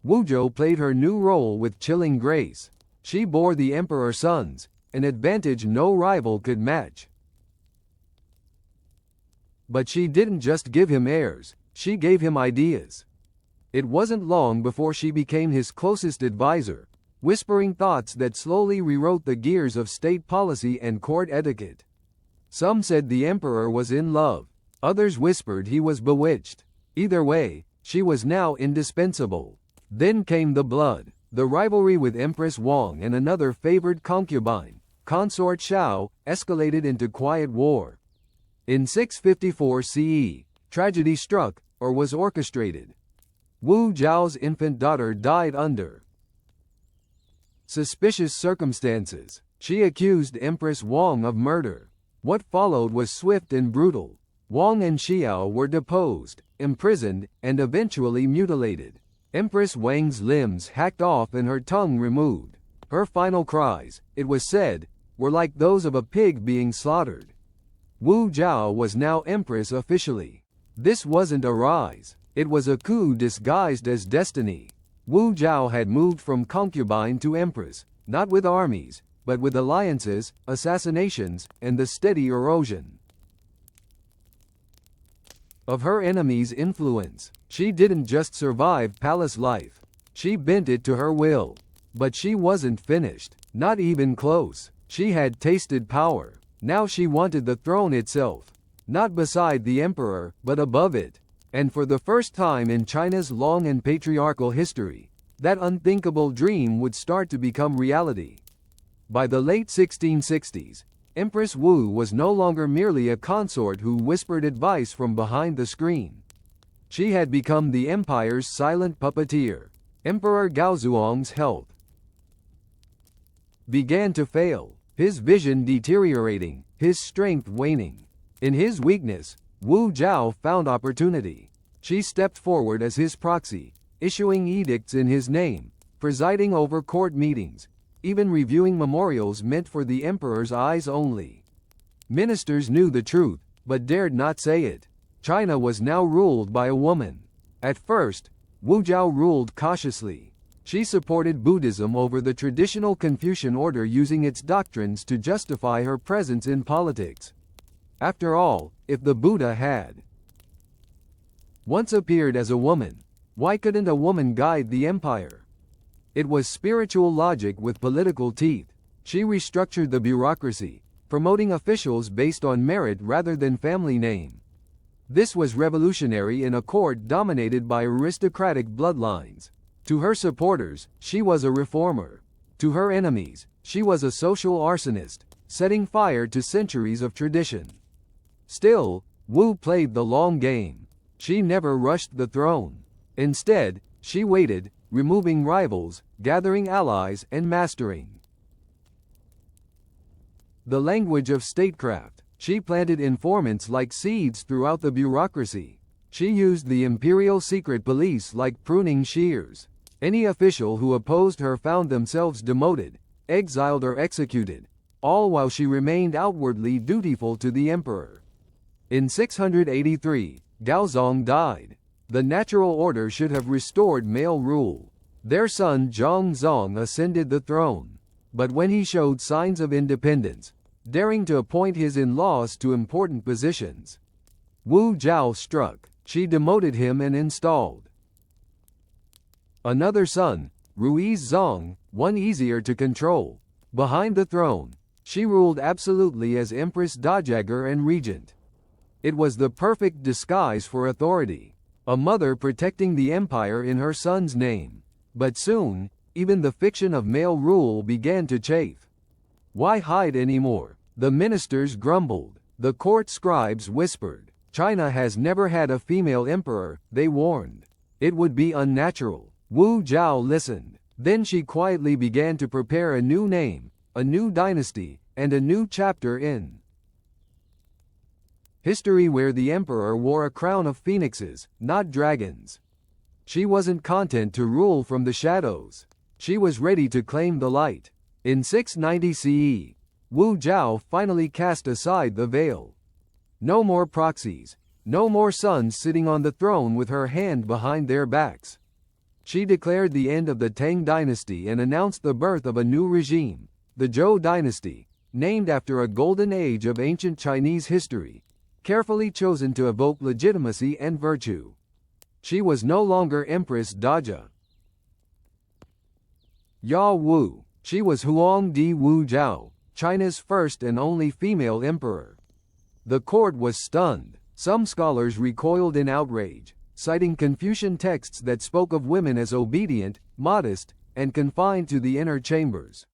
Wu Zhao played her new role with chilling grace. She bore the emperor's sons, an advantage no rival could match. But she didn't just give him heirs, she gave him ideas. It wasn't long before she became his closest advisor, whispering thoughts that slowly rewrote the gears of state policy and court etiquette. Some said the emperor was in love. Others whispered he was bewitched. Either way, she was now indispensable. Then came the blood. The rivalry with Empress Wang and another favored concubine, Consort Xiao, escalated into quiet war. In 654 CE, tragedy struck, or was orchestrated. Wu Zhao's infant daughter died under suspicious circumstances. She accused Empress Wang of murder. What followed was swift and brutal. Wang and Xiao were deposed, imprisoned, and eventually mutilated. Empress Wang's limbs hacked off and her tongue removed. Her final cries, it was said, were like those of a pig being slaughtered. Wu Zhao was now empress officially. This wasn't a rise. It was a coup disguised as destiny. Wu Zhao had moved from concubine to empress, not with armies, but with alliances, assassinations, and the steady erosion of her enemy's influence. She didn't just survive palace life. She bent it to her will. But she wasn't finished. Not even close. She had tasted power. Now she wanted the throne itself. Not beside the emperor, but above it. And for the first time in China's long and patriarchal history, that unthinkable dream would start to become reality. By the late 1660s, Empress Wu was no longer merely a consort who whispered advice from behind the screen. She had become the empire's silent puppeteer. Emperor Gaozong's health began to fail, his vision deteriorating, his strength waning. In his weakness, Wu Zhao found opportunity. She stepped forward as his proxy, issuing edicts in his name, presiding over court meetings, even reviewing memorials meant for the emperor's eyes only. Ministers knew the truth, but dared not say it. China was now ruled by a woman. At first, Wu Zhao ruled cautiously. She supported Buddhism over the traditional Confucian order, using its doctrines to justify her presence in politics. After all, if the Buddha had once appeared as a woman, why couldn't a woman guide the empire? It was spiritual logic with political teeth. She restructured the bureaucracy, promoting officials based on merit rather than family name. This was revolutionary in a court dominated by aristocratic bloodlines. To her supporters, she was a reformer. To her enemies, she was a social arsonist, setting fire to centuries of tradition. Still, Wu played the long game. She never rushed the throne. Instead, she waited, removing rivals, gathering allies, and mastering the language of statecraft. She planted informants like seeds throughout the bureaucracy. She used the imperial secret police like pruning shears. Any official who opposed her found themselves demoted, exiled, or executed, all while she remained outwardly dutiful to the emperor. In 683, Gaozong died. The natural order should have restored male rule. Their son Zhongzong ascended the throne. But when he showed signs of independence, daring to appoint his in-laws to important positions, Wu Zhao struck. She demoted him and installed another son, Ruizong, one easier to control. Behind the throne, she ruled absolutely as Empress Dowager and regent. It was the perfect disguise for authority, a mother protecting the empire in her son's name. But soon, even the fiction of male rule began to chafe. Why hide anymore? The ministers grumbled. The court scribes whispered. China has never had a female emperor, they warned. It would be unnatural. Wu Zhao listened. Then she quietly began to prepare a new name, a new dynasty, and a new chapter in history where the emperor wore a crown of phoenixes, not dragons. She wasn't content to rule from the shadows. She was ready to claim the light. In 690 CE, Wu Zhao finally cast aside the veil. No more proxies, no more sons sitting on the throne with her hand behind their backs. She declared the end of the Tang dynasty and announced the birth of a new regime, the Zhou dynasty, named after a golden age of ancient Chinese history, carefully chosen to evoke legitimacy and virtue. She was no longer Empress Dowager Ya Wu. She was Huangdi Wu Zhao, China's first and only female emperor. The court was stunned. Some scholars recoiled in outrage, citing Confucian texts that spoke of women as obedient, modest, and confined to the inner chambers.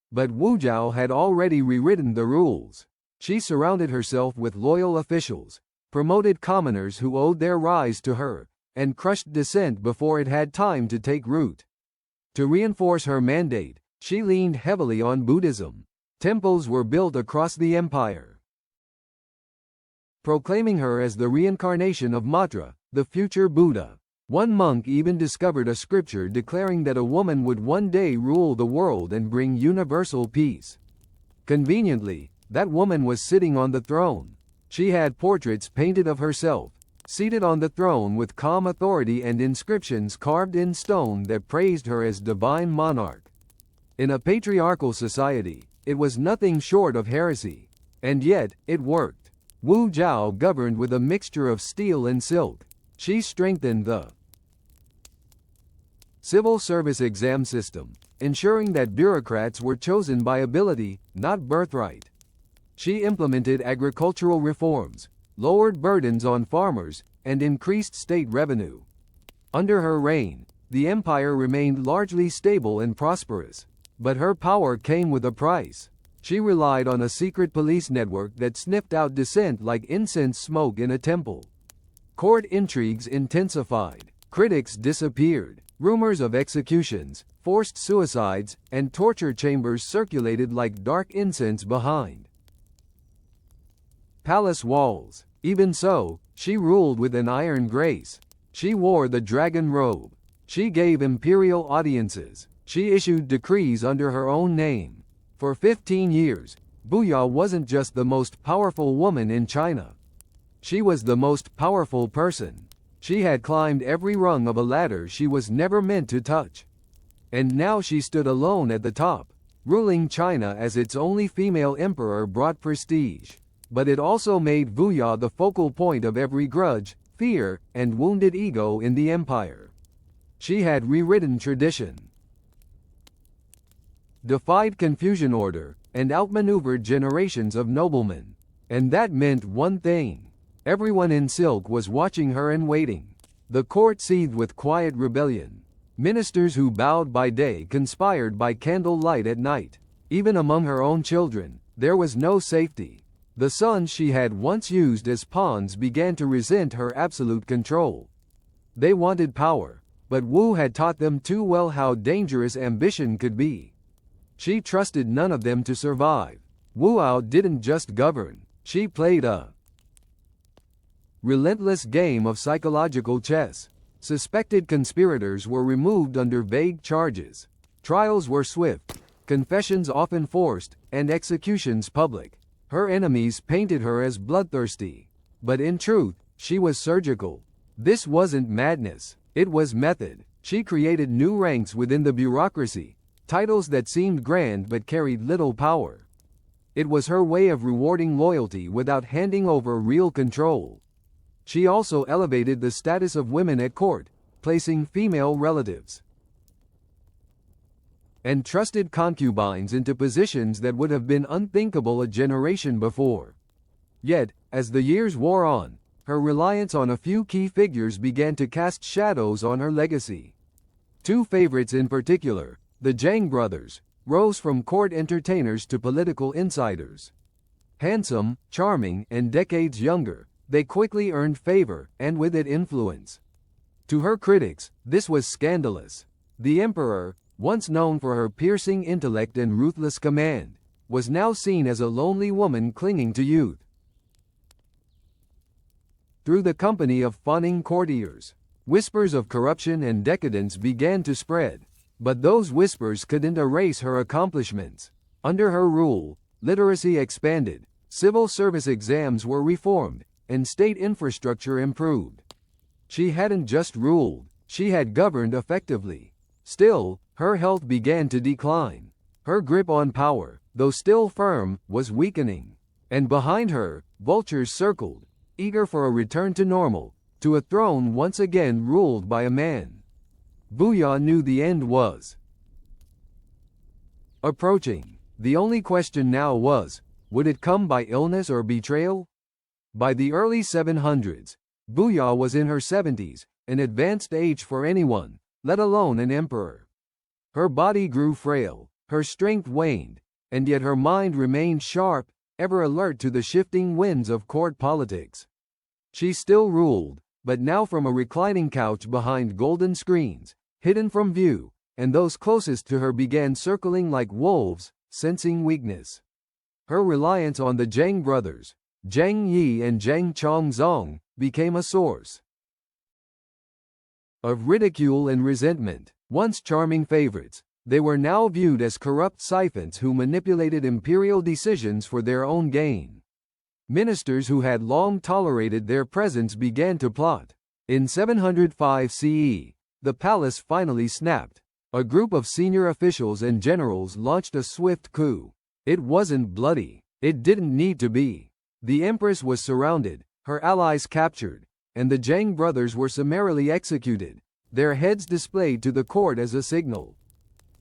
But Wu Zhao had already rewritten the rules. She surrounded herself with loyal officials, promoted commoners who owed their rise to her, and crushed dissent before it had time to take root. To reinforce her mandate, she leaned heavily on Buddhism. Temples were built across the empire, proclaiming her as the reincarnation of Matra, the future Buddha. One monk even discovered a scripture declaring that a woman would one day rule the world and bring universal peace. Conveniently, that woman was sitting on the throne. She had portraits painted of herself, seated on the throne with calm authority and inscriptions carved in stone that praised her as divine monarch. In a patriarchal society, it was nothing short of heresy. And yet, it worked. Wu Zhao governed with a mixture of steel and silk. She strengthened the civil service exam system, ensuring that bureaucrats were chosen by ability, not birthright. She implemented agricultural reforms, lowered burdens on farmers, and increased state revenue. Under her reign, the empire remained largely stable and prosperous. But her power came with a price. She relied on a secret police network that sniffed out dissent like incense smoke in a temple. Court intrigues intensified. Critics disappeared. Rumors of executions, forced suicides, and torture chambers circulated like dark incense behind palace walls. Even so, she ruled with an iron grace. She wore the dragon robe. She gave imperial audiences. She issued decrees under her own name. For 15 years, Buya wasn't just the most powerful woman in China. She was the most powerful person. She had climbed every rung of a ladder she was never meant to touch. And now she stood alone at the top. Ruling China as its only female emperor brought prestige. But it also made Wu Ya the focal point of every grudge, fear, and wounded ego in the empire. She had rewritten tradition, defied Confucian order, and outmaneuvered generations of noblemen. And that meant one thing. Everyone in silk was watching her and waiting. The court seethed with quiet rebellion. Ministers who bowed by day conspired by candlelight at night. Even among her own children, there was no safety. The sons she had once used as pawns began to resent her absolute control. They wanted power, but Wu had taught them too well how dangerous ambition could be. She trusted none of them to survive. Wu Ao didn't just govern, she played a relentless game of psychological chess. Suspected conspirators were removed under vague charges. Trials were swift, confessions often forced, and executions public. Her enemies painted her as bloodthirsty. But in truth, she was surgical. This wasn't madness, it was method. She created new ranks within the bureaucracy, titles that seemed grand but carried little power. It was her way of rewarding loyalty without handing over real control. She also elevated the status of women at court, placing female relatives and trusted concubines into positions that would have been unthinkable a generation before. Yet, as the years wore on, her reliance on a few key figures began to cast shadows on her legacy. Two favorites in particular, the Zhang brothers, rose from court entertainers to political insiders. Handsome, charming, and decades younger, they quickly earned favor, and with it influence. To her critics, this was scandalous. The emperor, once known for her piercing intellect and ruthless command, was now seen as a lonely woman clinging to youth. Through the company of fawning courtiers, whispers of corruption and decadence began to spread. But those whispers couldn't erase her accomplishments. Under her rule, literacy expanded, civil service exams were reformed, and state infrastructure improved. She hadn't just ruled, she had governed effectively. Still, her health began to decline. Her grip on power, though still firm, was weakening. And behind her, vultures circled, eager for a return to normal, to a throne once again ruled by a man. Wu Ya knew the end was approaching. The only question now was, would it come by illness or betrayal? By the early 700s, Wu Ya was in her 70s, an advanced age for anyone, let alone an emperor. Her body grew frail, her strength waned, and yet her mind remained sharp, ever alert to the shifting winds of court politics. She still ruled, but now from a reclining couch behind golden screens, hidden from view, and those closest to her began circling like wolves, sensing weakness. Her reliance on the Zhang brothers, Zhang Yi and Zhang Chongzong, became a source of ridicule and resentment. Once charming favorites, they were now viewed as corrupt syphons who manipulated imperial decisions for their own gain. Ministers who had long tolerated their presence began to plot. In 705 CE, the palace finally snapped. A group of senior officials and generals launched a swift coup. It wasn't bloody. It didn't need to be. The empress was surrounded, her allies captured, and the Zhang brothers were summarily executed, their heads displayed to the court as a signal.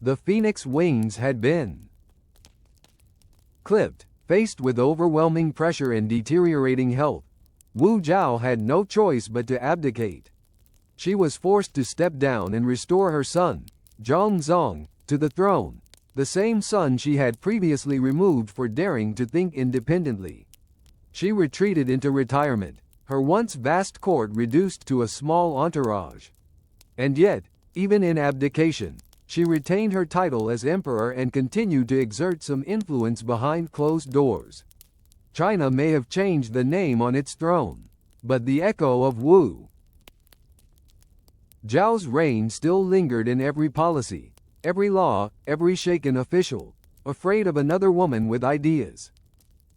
The phoenix wings had been clipped. Faced with overwhelming pressure and deteriorating health, Wu Zhao had no choice but to abdicate. She was forced to step down and restore her son, Zhongzong, to the throne, the same son she had previously removed for daring to think independently. She retreated into retirement, her once vast court reduced to a small entourage. And yet, even in abdication, she retained her title as emperor and continued to exert some influence behind closed doors. China may have changed the name on its throne, but the echo of Wu Zhao's reign still lingered in every policy, every law, every shaken official, afraid of another woman with ideas.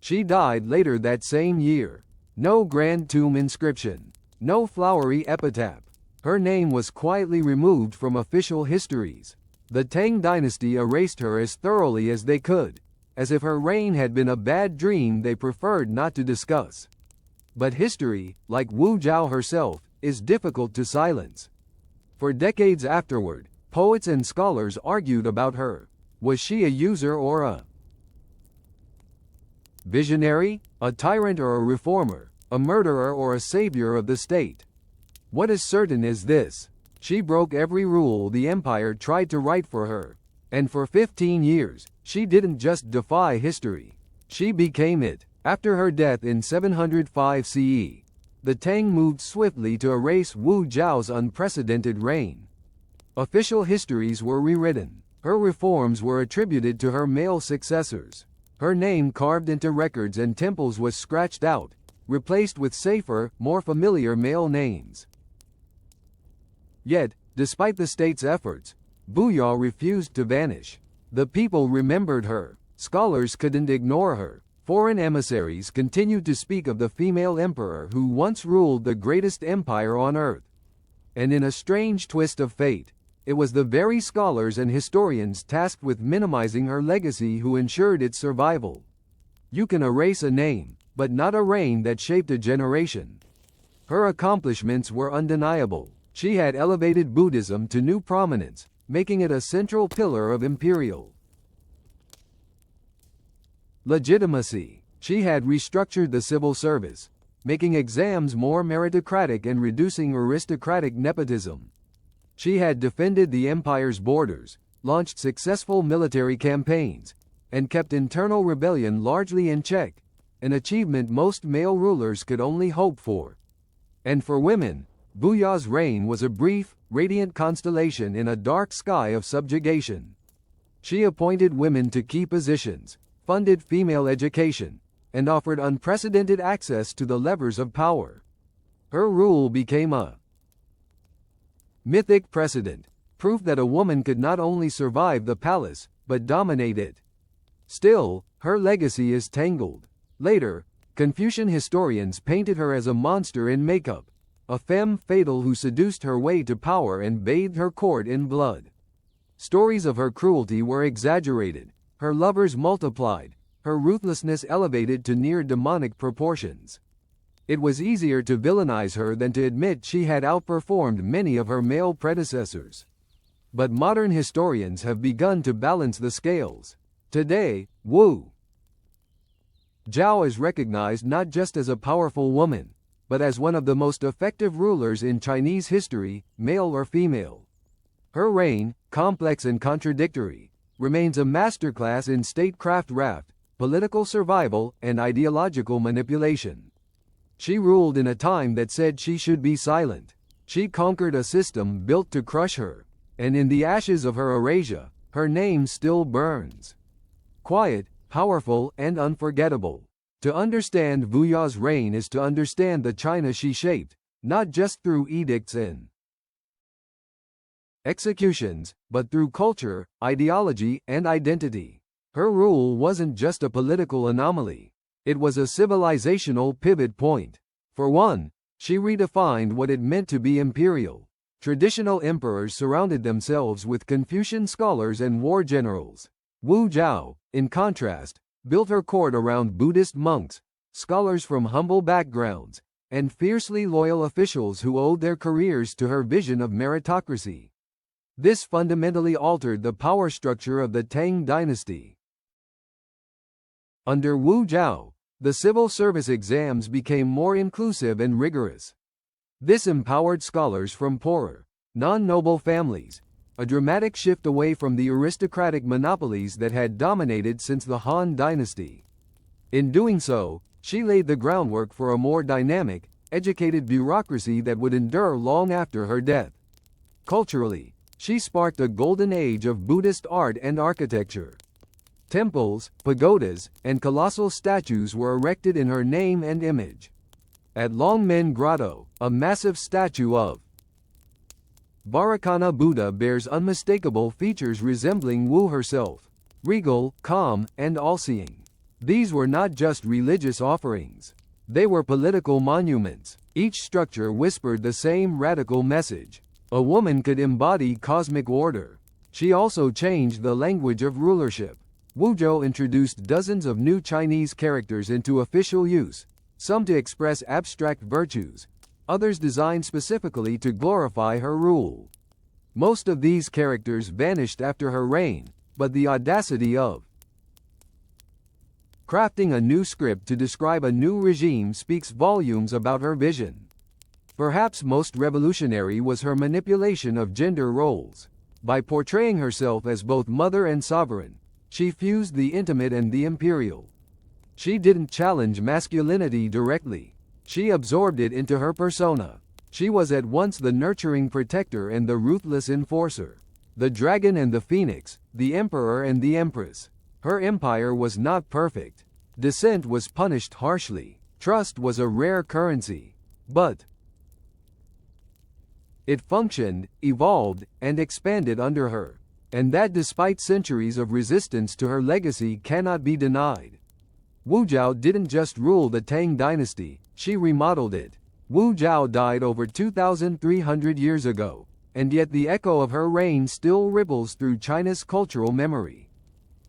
She died later that same year. No grand tomb inscription, no flowery epitaph. Her name was quietly removed from official histories. The Tang dynasty erased her as thoroughly as they could, as if her reign had been a bad dream they preferred not to discuss. But history, like Wu Zhao herself, is difficult to silence. For decades afterward, poets and scholars argued about her. Was she a user or a visionary, a tyrant or a reformer, a murderer or a savior of the state? What is certain is this: she broke every rule the empire tried to write for her. And for 15 years, she didn't just defy history. She became it. After her death in 705 CE, the Tang moved swiftly to erase Wu Zhao's unprecedented reign. Official histories were rewritten. Her reforms were attributed to her male successors. Her name carved into records and temples was scratched out, replaced with safer, more familiar male names. Yet, despite the state's efforts, Buyao refused to vanish. The people remembered her. Scholars couldn't ignore her. Foreign emissaries continued to speak of the female emperor who once ruled the greatest empire on earth. And in a strange twist of fate, it was the very scholars and historians tasked with minimizing her legacy who ensured its survival. You can erase a name, but not a reign that shaped a generation. Her accomplishments were undeniable. She had elevated Buddhism to new prominence, making it a central pillar of imperial legitimacy. She had restructured the civil service, making exams more meritocratic and reducing aristocratic nepotism. She had defended the empire's borders, launched successful military campaigns, and kept internal rebellion largely in check, an achievement most male rulers could only hope for. And for women, Buyao's reign was a brief, radiant constellation in a dark sky of subjugation. She appointed women to key positions, funded female education, and offered unprecedented access to the levers of power. Her rule became a mythic precedent, proof that a woman could not only survive the palace, but dominate it. Still, her legacy is tangled. Later, Confucian historians painted her as a monster in makeup, a femme fatale who seduced her way to power and bathed her court in blood. Stories of her cruelty were exaggerated, her lovers multiplied, her ruthlessness elevated to near demonic proportions. It was easier to villainize her than to admit she had outperformed many of her male predecessors. But modern historians have begun to balance the scales. Today, Wu Zhao is recognized not just as a powerful woman, but as one of the most effective rulers in Chinese history, male or female. Her reign, complex and contradictory, remains a masterclass in statecraft, political survival, and ideological manipulation. She ruled in a time that said she should be silent. She conquered a system built to crush her, and in the ashes of her erasure, her name still burns. Quiet, powerful, and unforgettable. To understand Buyao's reign is to understand the China she shaped, not just through edicts and executions, but through culture, ideology, and identity. Her rule wasn't just a political anomaly. It was a civilizational pivot point. For one, she redefined what it meant to be imperial. Traditional emperors surrounded themselves with Confucian scholars and war generals. Wu Zhao, in contrast, built her court around Buddhist monks, scholars from humble backgrounds, and fiercely loyal officials who owed their careers to her vision of meritocracy. This fundamentally altered the power structure of the Tang dynasty. Under Wu Zhao, the civil service exams became more inclusive and rigorous. This empowered scholars from poorer, non-noble families, a dramatic shift away from the aristocratic monopolies that had dominated since the Han dynasty. In doing so, she laid the groundwork for a more dynamic, educated bureaucracy that would endure long after her death. Culturally, she sparked a golden age of Buddhist art and architecture. Temples, pagodas, and colossal statues were erected in her name and image. At Longmen Grotto, a massive statue of Bharakana Buddha bears unmistakable features resembling Wu herself, regal, calm, and all-seeing. These were not just religious offerings. They were political monuments. Each structure whispered the same radical message. A woman could embody cosmic order. She also changed the language of rulership. Wuzhou introduced dozens of new Chinese characters into official use, some to express abstract virtues, others designed specifically to glorify her rule. Most of these characters vanished after her reign, but the audacity of crafting a new script to describe a new regime speaks volumes about her vision. Perhaps most revolutionary was her manipulation of gender roles. By portraying herself as both mother and sovereign, she fused the intimate and the imperial. She didn't challenge masculinity directly. She absorbed it into her persona. She was at once the nurturing protector and the ruthless enforcer. The dragon and the phoenix, the emperor and the empress. Her empire was not perfect. Dissent was punished harshly. Trust was a rare currency. But it functioned, evolved, and expanded under her. And that despite centuries of resistance to her legacy cannot be denied. Wuzhou didn't just rule the Tang dynasty, she remodeled it. Wuzhou died over 2,300 years ago, and yet the echo of her reign still ripples through China's cultural memory.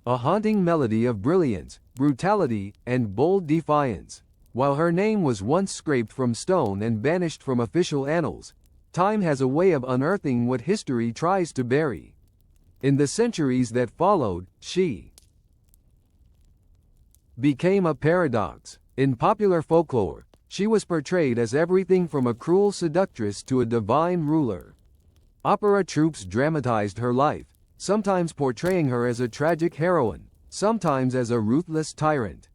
A haunting melody of brilliance, brutality, and bold defiance. While her name was once scraped from stone and banished from official annals, time has a way of unearthing what history tries to bury. In the centuries that followed, she became a paradox. In popular folklore, she was portrayed as everything from a cruel seductress to a divine ruler. Opera troupes dramatized her life, sometimes portraying her as a tragic heroine, sometimes as a ruthless tyrant.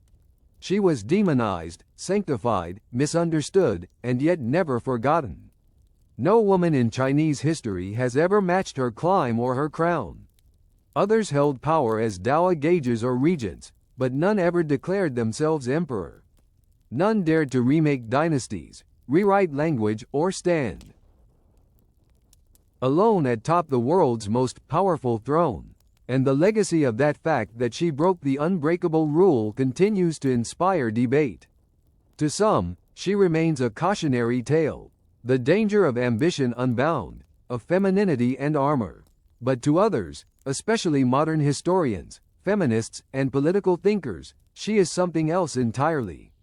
She was demonized, sanctified, misunderstood, and yet never forgotten. No woman in Chinese history has ever matched her climb or her crown. Others held power as Dowager gauges or regents, but none ever declared themselves emperor. None dared to remake dynasties, rewrite language, or stand alone atop the world's most powerful throne. And the legacy of that fact that she broke the unbreakable rule continues to inspire debate. To some, she remains a cautionary tale, the danger of ambition unbound, of femininity and armor. But to others, especially modern historians, feminists, and political thinkers, she is something else entirely.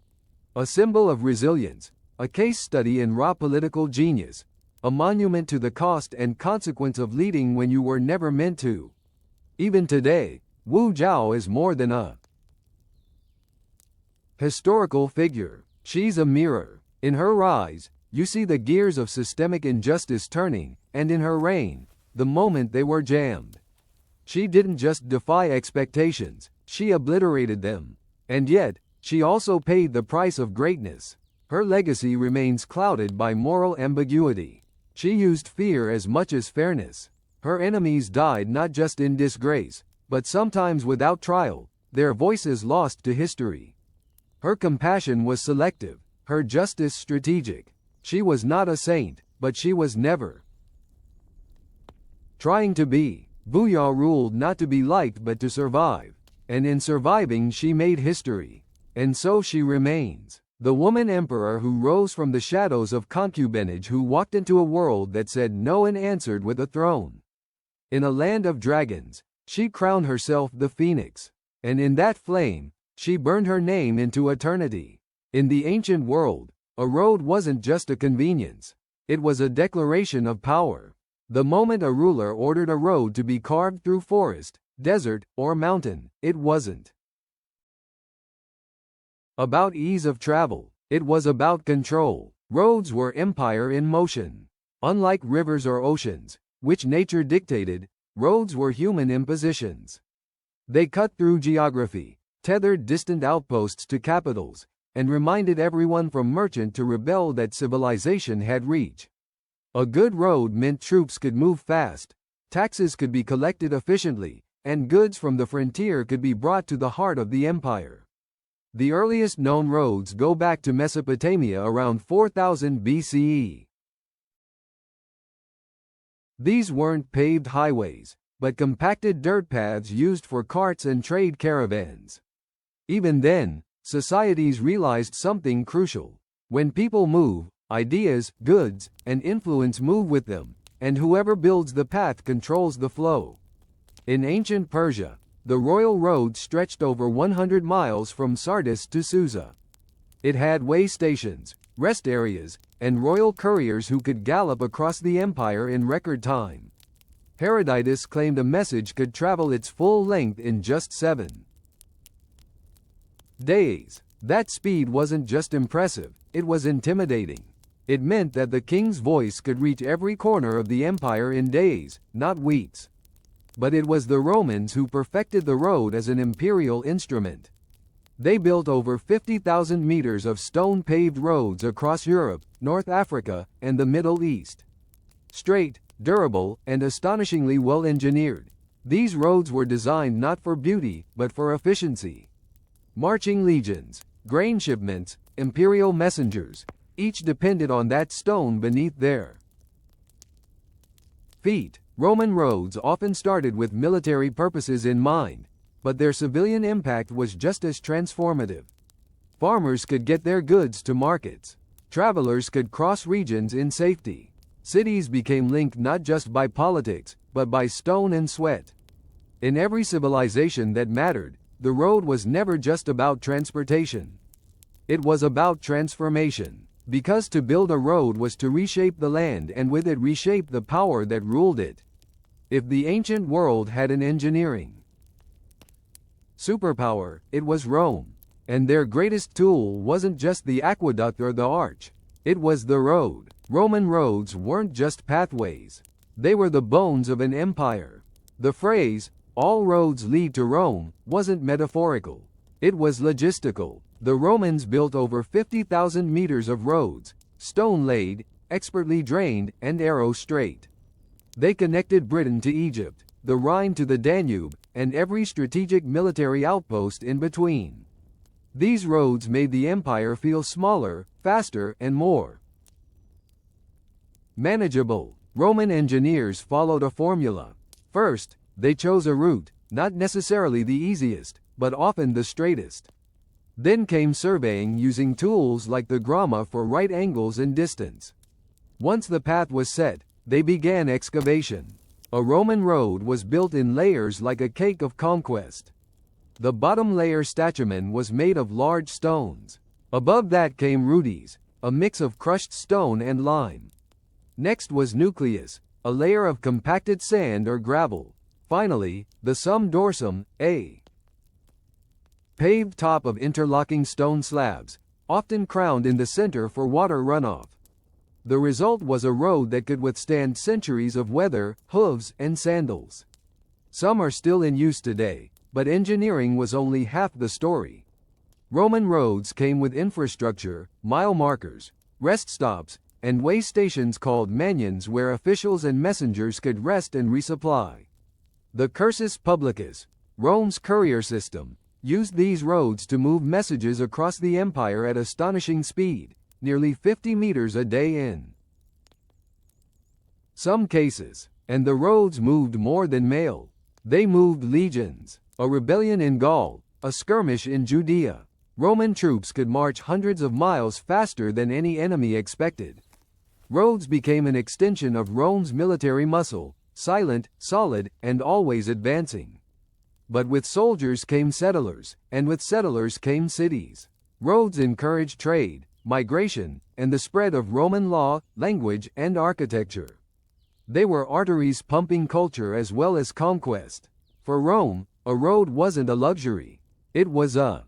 A symbol of resilience, a case study in raw political genius, a monument to the cost and consequence of leading when you were never meant to. Even today, Wu Zhao is more than a historical figure. She's a mirror. In her rise, you see the gears of systemic injustice turning, and in her reign, the moment they were jammed. She didn't just defy expectations, she obliterated them. And yet, she also paid the price of greatness. Her legacy remains clouded by moral ambiguity. She used fear as much as fairness. Her enemies died not just in disgrace, but sometimes without trial, their voices lost to history. Her compassion was selective, her justice strategic. She was not a saint, but she was never trying to be. Buyao ruled not to be liked but to survive. And in surviving she made history. And so she remains. The woman emperor who rose from the shadows of concubinage, who walked into a world that said no and answered with a throne. In a land of dragons, she crowned herself the phoenix. And in that flame, she burned her name into eternity. In the ancient world, a road wasn't just a convenience. It was a declaration of power. The moment a ruler ordered a road to be carved through forest, desert, or mountain, it wasn't about ease of travel, it was about control. Roads were empire in motion. Unlike rivers or oceans, which nature dictated, roads were human impositions. They cut through geography, tethered distant outposts to capitals, and reminded everyone from merchant to rebel that civilization had reach. A good road meant troops could move fast, taxes could be collected efficiently, and goods from the frontier could be brought to the heart of the empire. The earliest known roads go back to Mesopotamia around 4000 BCE. These weren't paved highways, but compacted dirt paths used for carts and trade caravans. Even then, societies realized something crucial. When people move, ideas, goods, and influence move with them, and whoever builds the path controls the flow. In ancient Persia, the royal road stretched over 100 miles from Sardis to Susa. It had way stations, rest areas, and royal couriers who could gallop across the empire in record time. Herodotus claimed a message could travel its full length in just 7 days. That speed wasn't just impressive, it was intimidating. It meant that the king's voice could reach every corner of the empire in days, not weeks. But it was the Romans who perfected the road as an imperial instrument. They built over 50,000 meters of stone-paved roads across Europe, North Africa, and the Middle East. Straight, durable, and astonishingly well-engineered, these roads were designed not for beauty, but for efficiency. Marching legions, grain shipments, imperial messengers, each depended on that stone beneath their feet. Roman roads often started with military purposes in mind, but their civilian impact was just as transformative. Farmers could get their goods to markets. Travelers could cross regions in safety. Cities became linked not just by politics, but by stone and sweat. In every civilization that mattered, the road was never just about transportation. It was about transformation, because to build a road was to reshape the land and with it reshape the power that ruled it. If the ancient world had an engineering superpower, it was Rome. And their greatest tool wasn't just the aqueduct or the arch. It was the road. Roman roads weren't just pathways. They were the bones of an empire. The phrase, "all roads lead to Rome," wasn't metaphorical. It was logistical. The Romans built over 50,000 meters of roads, stone-laid, expertly drained, and arrow-straight. They connected Britain to Egypt, the Rhine to the Danube, and every strategic military outpost in between. These roads made the empire feel smaller, faster, and more manageable. Roman engineers followed a formula. First, they chose a route, not necessarily the easiest, but often the straightest. Then came surveying using tools like the gramma for right angles and distance. Once the path was set, they began excavation. A Roman road was built in layers like a cake of conquest. The bottom layer statumen was made of large stones. Above that came rudis, a mix of crushed stone and lime. Next was nucleus, a layer of compacted sand or gravel. Finally, the sum dorsum, a paved top of interlocking stone slabs, often crowned in the center for water runoff. The result was a road that could withstand centuries of weather, hooves, and sandals. Some are still in use today, but engineering was only half the story. Roman roads came with infrastructure, mile markers, rest stops, and way stations called manions where officials and messengers could rest and resupply. The cursus publicus, Rome's courier system, used these roads to move messages across the empire at astonishing speed, nearly 50 meters a day in some cases. And the roads moved more than mail. They moved legions. A rebellion in Gaul, a skirmish in Judea. Roman troops could march hundreds of miles faster than any enemy expected. Roads became an extension of Rome's military muscle, silent, solid, and always advancing. But with soldiers came settlers, and with settlers came cities. Roads encouraged trade, migration, and the spread of Roman law, language, and architecture. They were arteries pumping culture as well as conquest. For Rome, a road wasn't a luxury. It was a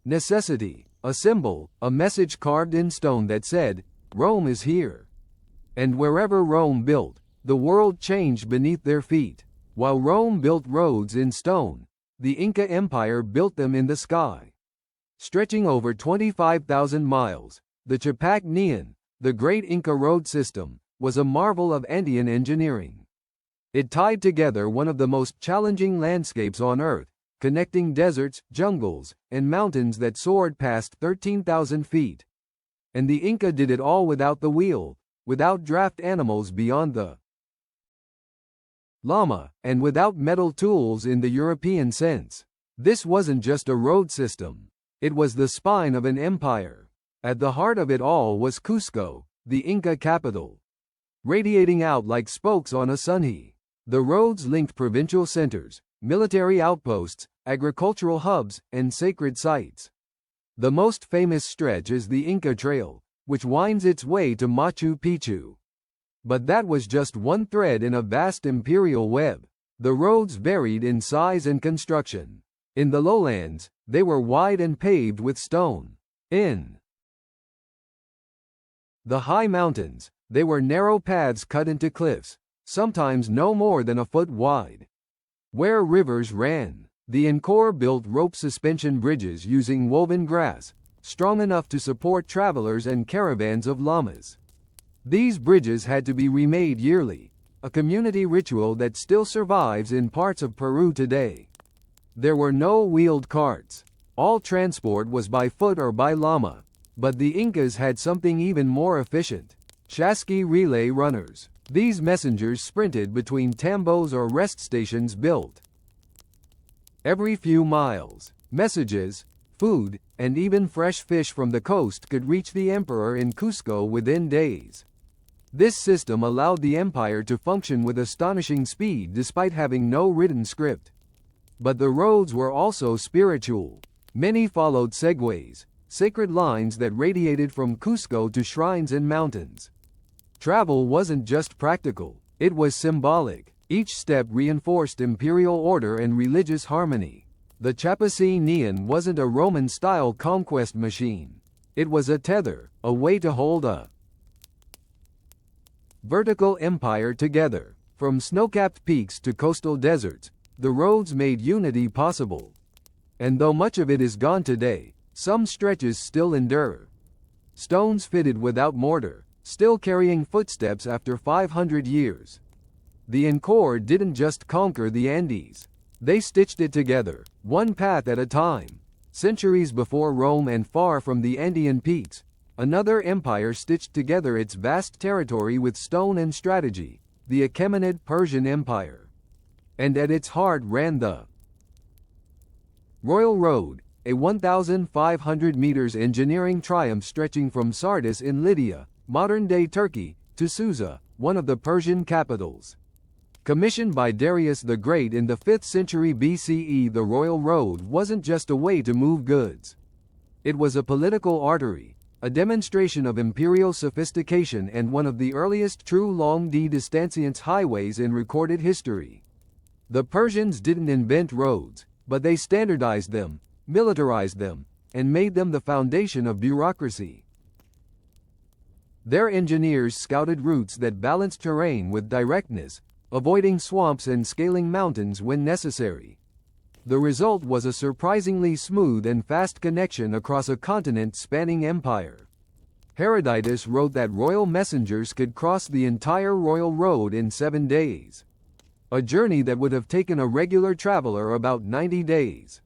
necessity, a symbol, a message carved in stone that said, "Rome is here." And wherever Rome built, the world changed beneath their feet. While Rome built roads in stone, the Inca Empire built them in the sky. Stretching over 25,000 miles, the Chapac Neon, the great Inca road system, was a marvel of Andean engineering. It tied together one of the most challenging landscapes on Earth, connecting deserts, jungles, and mountains that soared past 13,000 feet. And the Inca did it all without the wheel, without draft animals beyond the llama, and without metal tools in the European sense. This wasn't just a road system. It was the spine of an empire. At the heart of it all was Cusco, the Inca capital. Radiating out like spokes on a sunny. The roads linked provincial centers, military outposts, agricultural hubs, and sacred sites. The most famous stretch is the Inca Trail, which winds its way to Machu Picchu. But that was just one thread in a vast imperial web. The roads varied in size and construction. In the lowlands, they were wide and paved with stone. In the high mountains, they were narrow paths cut into cliffs, sometimes no more than a foot wide. Where rivers ran, the Encore built rope suspension bridges using woven grass, strong enough to support travelers and caravans of llamas. These bridges had to be remade yearly, a community ritual that still survives in parts of Peru today. There were no wheeled carts. All transport was by foot or by llama. But the Incas had something even more efficient: chasqui relay runners. These messengers sprinted between tambos or rest stations built every few miles. Messages, food, and even fresh fish from the coast could reach the emperor in Cusco within days. This system allowed the empire to function with astonishing speed despite having no written script. But the roads were also spiritual. Many followed segways, sacred lines that radiated from Cusco to shrines and mountains. Travel wasn't just practical, it was symbolic. Each step reinforced imperial order and religious harmony. The Chapacinian wasn't a Roman-style conquest machine. It was a tether, a way to hold a vertical empire together. From snow-capped peaks to coastal deserts, the roads made unity possible. And though much of it is gone today, some stretches still endure. Stones fitted without mortar, still carrying footsteps after 500 years. The Encore didn't just conquer the Andes. They stitched it together, one path at a time. Centuries before Rome and far from the Andean peaks, another empire stitched together its vast territory with stone and strategy, the Achaemenid Persian Empire. And at its heart ran the Royal Road, a 1,500 meters engineering triumph stretching from Sardis in Lydia, modern-day Turkey, to Susa, one of the Persian capitals. Commissioned by Darius the Great in the 5th century BCE, the Royal Road wasn't just a way to move goods. It was a political artery, a demonstration of imperial sophistication and one of the earliest true long-distance highways in recorded history. The Persians didn't invent roads, but they standardized them, militarized them, and made them the foundation of bureaucracy. Their engineers scouted routes that balanced terrain with directness, avoiding swamps and scaling mountains when necessary. The result was a surprisingly smooth and fast connection across a continent-spanning empire. Herodotus wrote that royal messengers could cross the entire Royal Road in 7 days. A journey that would have taken a regular traveler about 90 days.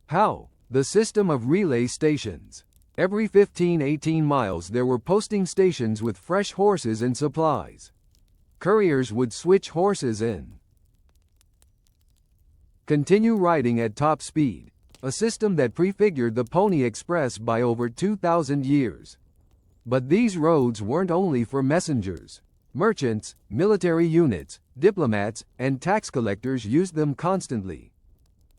How? The system of relay stations. Every 15-18 miles there were posting stations with fresh horses and supplies. Couriers would switch horses and continue riding at top speed, a system that prefigured the Pony Express by over 2,000 years. But these roads weren't only for messengers. Merchants, military units, diplomats, and tax collectors used them constantly.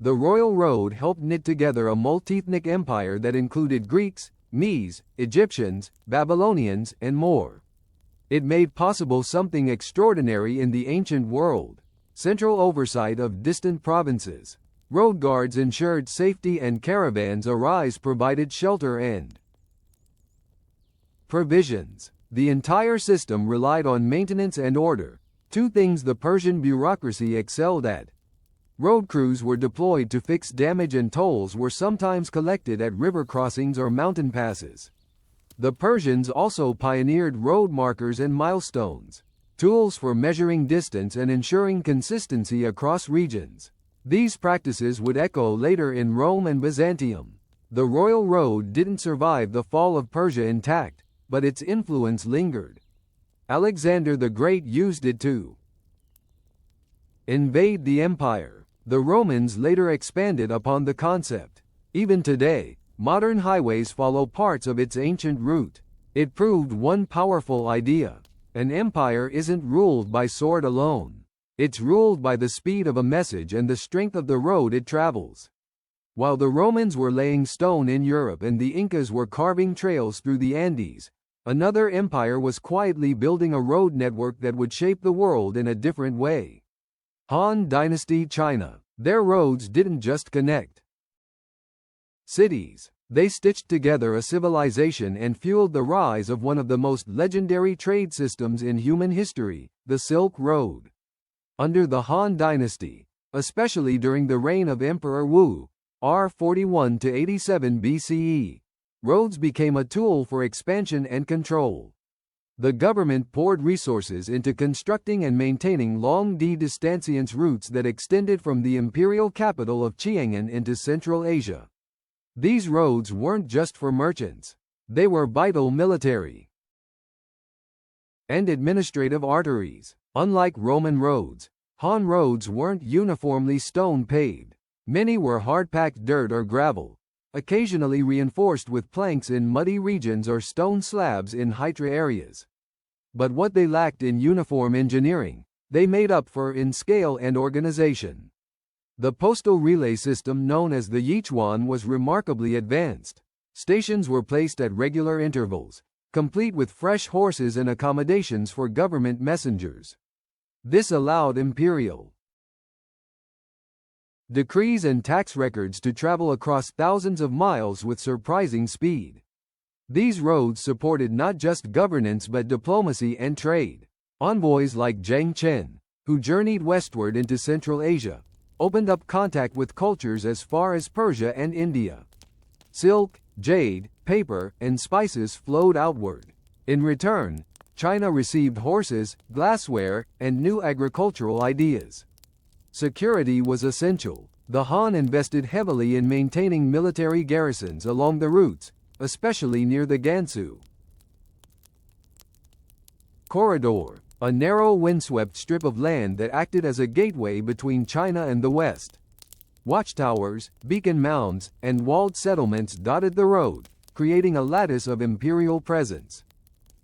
The Royal Road helped knit together a multi-ethnic empire that included Greeks, Medes, Egyptians, Babylonians, and more. It made possible something extraordinary in the ancient world: central oversight of distant provinces. Road guards ensured safety and caravans arise provided shelter and provisions. The entire system relied on maintenance and order, two things the Persian bureaucracy excelled at. Road crews were deployed to fix damage and tolls were sometimes collected at river crossings or mountain passes. The Persians also pioneered road markers and milestones, tools for measuring distance and ensuring consistency across regions. These practices would echo later in Rome and Byzantium. The Royal Road didn't survive the fall of Persia intact, but its influence lingered. Alexander the Great used it to invade the empire. The Romans later expanded upon the concept. Even today, modern highways follow parts of its ancient route. It proved one powerful idea: an empire isn't ruled by sword alone. It's ruled by the speed of a message and the strength of the road it travels. While the Romans were laying stone in Europe and the Incas were carving trails through the Andes, another empire was quietly building a road network that would shape the world in a different way. Han Dynasty China. Their roads didn't just connect cities. They stitched together a civilization and fueled the rise of one of the most legendary trade systems in human history, the Silk Road. Under the Han Dynasty, especially during the reign of Emperor Wu, r. 41 to 87 BCE, roads became a tool for expansion and control. The government poured resources into constructing and maintaining long-distance routes that extended from the imperial capital of Chiang'an into Central Asia. These roads weren't just for merchants. They were vital military and administrative arteries. Unlike Roman roads, Han roads weren't uniformly stone-paved. Many were hard-packed dirt or gravel, occasionally reinforced with planks in muddy regions or stone slabs in hydra areas. But what they lacked in uniform engineering, they made up for in scale and organization. The postal relay system known as the Yichuan was remarkably advanced. Stations were placed at regular intervals, complete with fresh horses and accommodations for government messengers. This allowed imperial decrees and tax records to travel across thousands of miles with surprising speed. These roads supported not just governance but diplomacy and trade. Envoys like Zhang Chen, who journeyed westward into Central Asia, opened up contact with cultures as far as Persia and India. Silk, jade, paper, and spices flowed outward. In return, China received horses, glassware, and new agricultural ideas. Security was essential. The Han invested heavily in maintaining military garrisons along the routes, especially near the Gansu Corridor, a narrow windswept strip of land that acted as a gateway between China and the West. Watchtowers, beacon mounds, and walled settlements dotted the road, creating a lattice of imperial presence.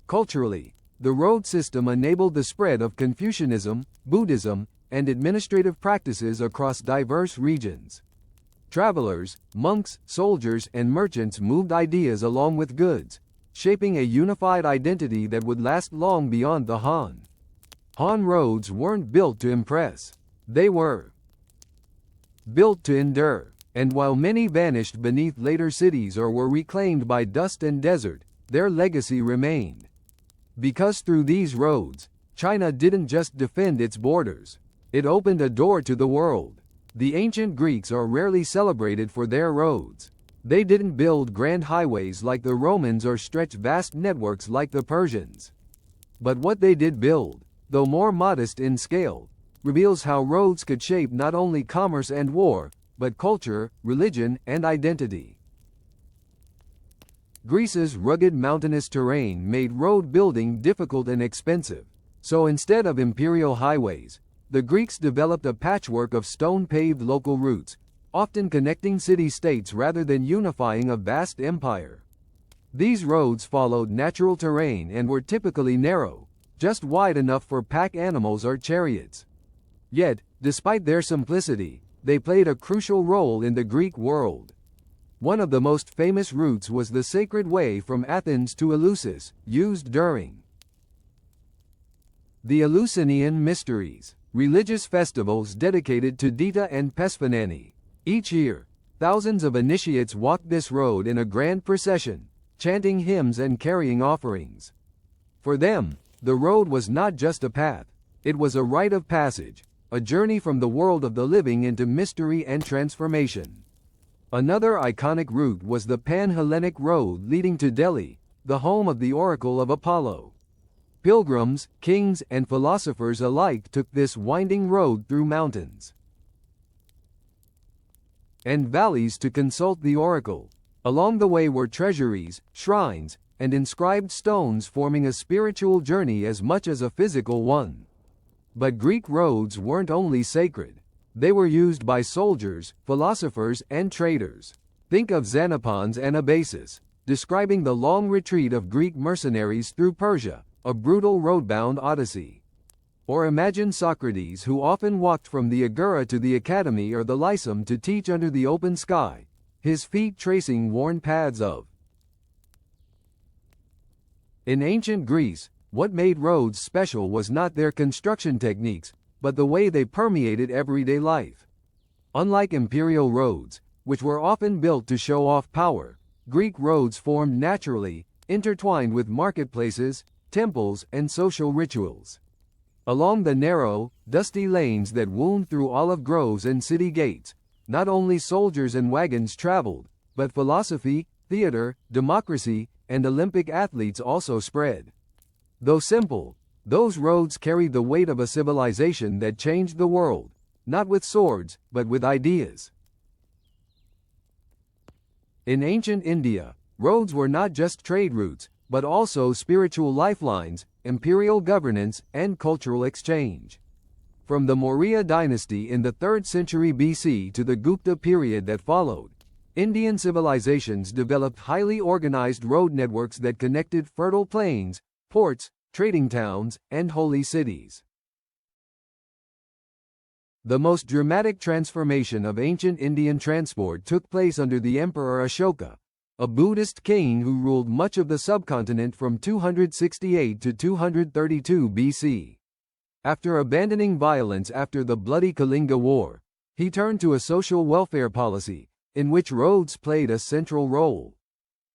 Culturally, the road system enabled the spread of Confucianism, Buddhism, and administrative practices across diverse regions. Travelers, monks, soldiers, and merchants moved ideas along with goods, shaping a unified identity that would last long beyond the Han. Han roads weren't built to impress. They were built to endure. And while many vanished beneath later cities or were reclaimed by dust and desert, their legacy remained. Because through these roads, China didn't just defend its borders. It opened a door to the world. The ancient Greeks are rarely celebrated for their roads. They didn't build grand highways like the Romans or stretch vast networks like the Persians. But what they did build, though more modest in scale, reveals how roads could shape not only commerce and war, but culture, religion, and identity. Greece's rugged mountainous terrain made road building difficult and expensive. So instead of imperial highways, the Greeks developed a patchwork of stone-paved local routes, often connecting city-states rather than unifying a vast empire. These roads followed natural terrain and were typically narrow, just wide enough for pack animals or chariots. Yet, despite their simplicity, they played a crucial role in the Greek world. One of the most famous routes was the Sacred Way from Athens to Eleusis, used during the Eleusinian Mysteries, religious festivals dedicated to Dita and Persephone. Each year, thousands of initiates walked this road in a grand procession, chanting hymns and carrying offerings. For them, the road was not just a path, it was a rite of passage, a journey from the world of the living into mystery and transformation. Another iconic route was the Pan-Hellenic Road leading to Delhi, the home of the Oracle of Apollo. Pilgrims, kings, and philosophers alike took this winding road through mountains and valleys to consult the oracle. Along the way were treasuries, shrines, and inscribed stones forming a spiritual journey as much as a physical one. But Greek roads weren't only sacred. They were used by soldiers, philosophers, and traders. Think of Xenophon's Anabasis, describing the long retreat of Greek mercenaries through Persia, a brutal roadbound odyssey. Or imagine Socrates, who often walked from the agora to the academy or the lyceum to teach under the open sky, his feet tracing worn paths of. In ancient Greece, what made roads special was not their construction techniques, but the way they permeated everyday life. Unlike imperial roads, which were often built to show off power, Greek roads formed naturally, intertwined with marketplaces, temples, and social rituals. Along the narrow, dusty lanes that wound through olive groves and city gates, not only soldiers and wagons traveled, but philosophy, theater, democracy, and Olympic athletes also spread. Though simple, those roads carried the weight of a civilization that changed the world, not with swords, but with ideas. In ancient India, roads were not just trade routes, but also spiritual lifelines, imperial governance, and cultural exchange. From the Maurya dynasty in the 3rd century BC to the Gupta period that followed, Indian civilizations developed highly organized road networks that connected fertile plains, ports, trading towns, and holy cities. The most dramatic transformation of ancient Indian transport took place under the Emperor Ashoka, a Buddhist king who ruled much of the subcontinent from 268 to 232 BC. After abandoning violence after the bloody Kalinga War, he turned to a social welfare policy, in which roads played a central role.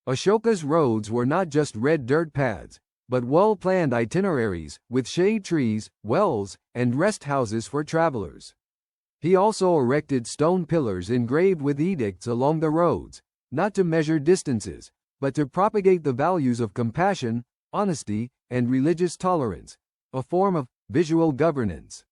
Ashoka's roads were not just red dirt paths, but well-planned itineraries, with shade trees, wells, and rest houses for travelers. He also erected stone pillars engraved with edicts along the roads, not to measure distances, but to propagate the values of compassion, honesty, and religious tolerance, a form of visual governance.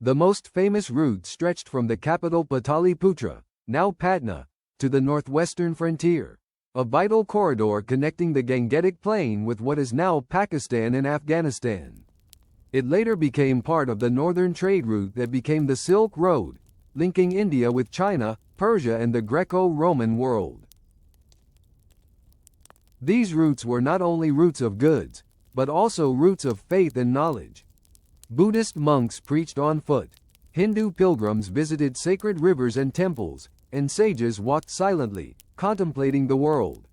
The most famous route stretched from the capital Pataliputra, now Patna, to the northwestern frontier, a vital corridor connecting the Gangetic Plain with what is now Pakistan and Afghanistan. It later became part of the northern trade route that became the Silk Road, linking India with China, Persia, and the Greco-Roman world. These routes were not only routes of goods, but also routes of faith and knowledge. Buddhist monks preached on foot, Hindu pilgrims visited sacred rivers and temples, and sages walked silently, contemplating the world.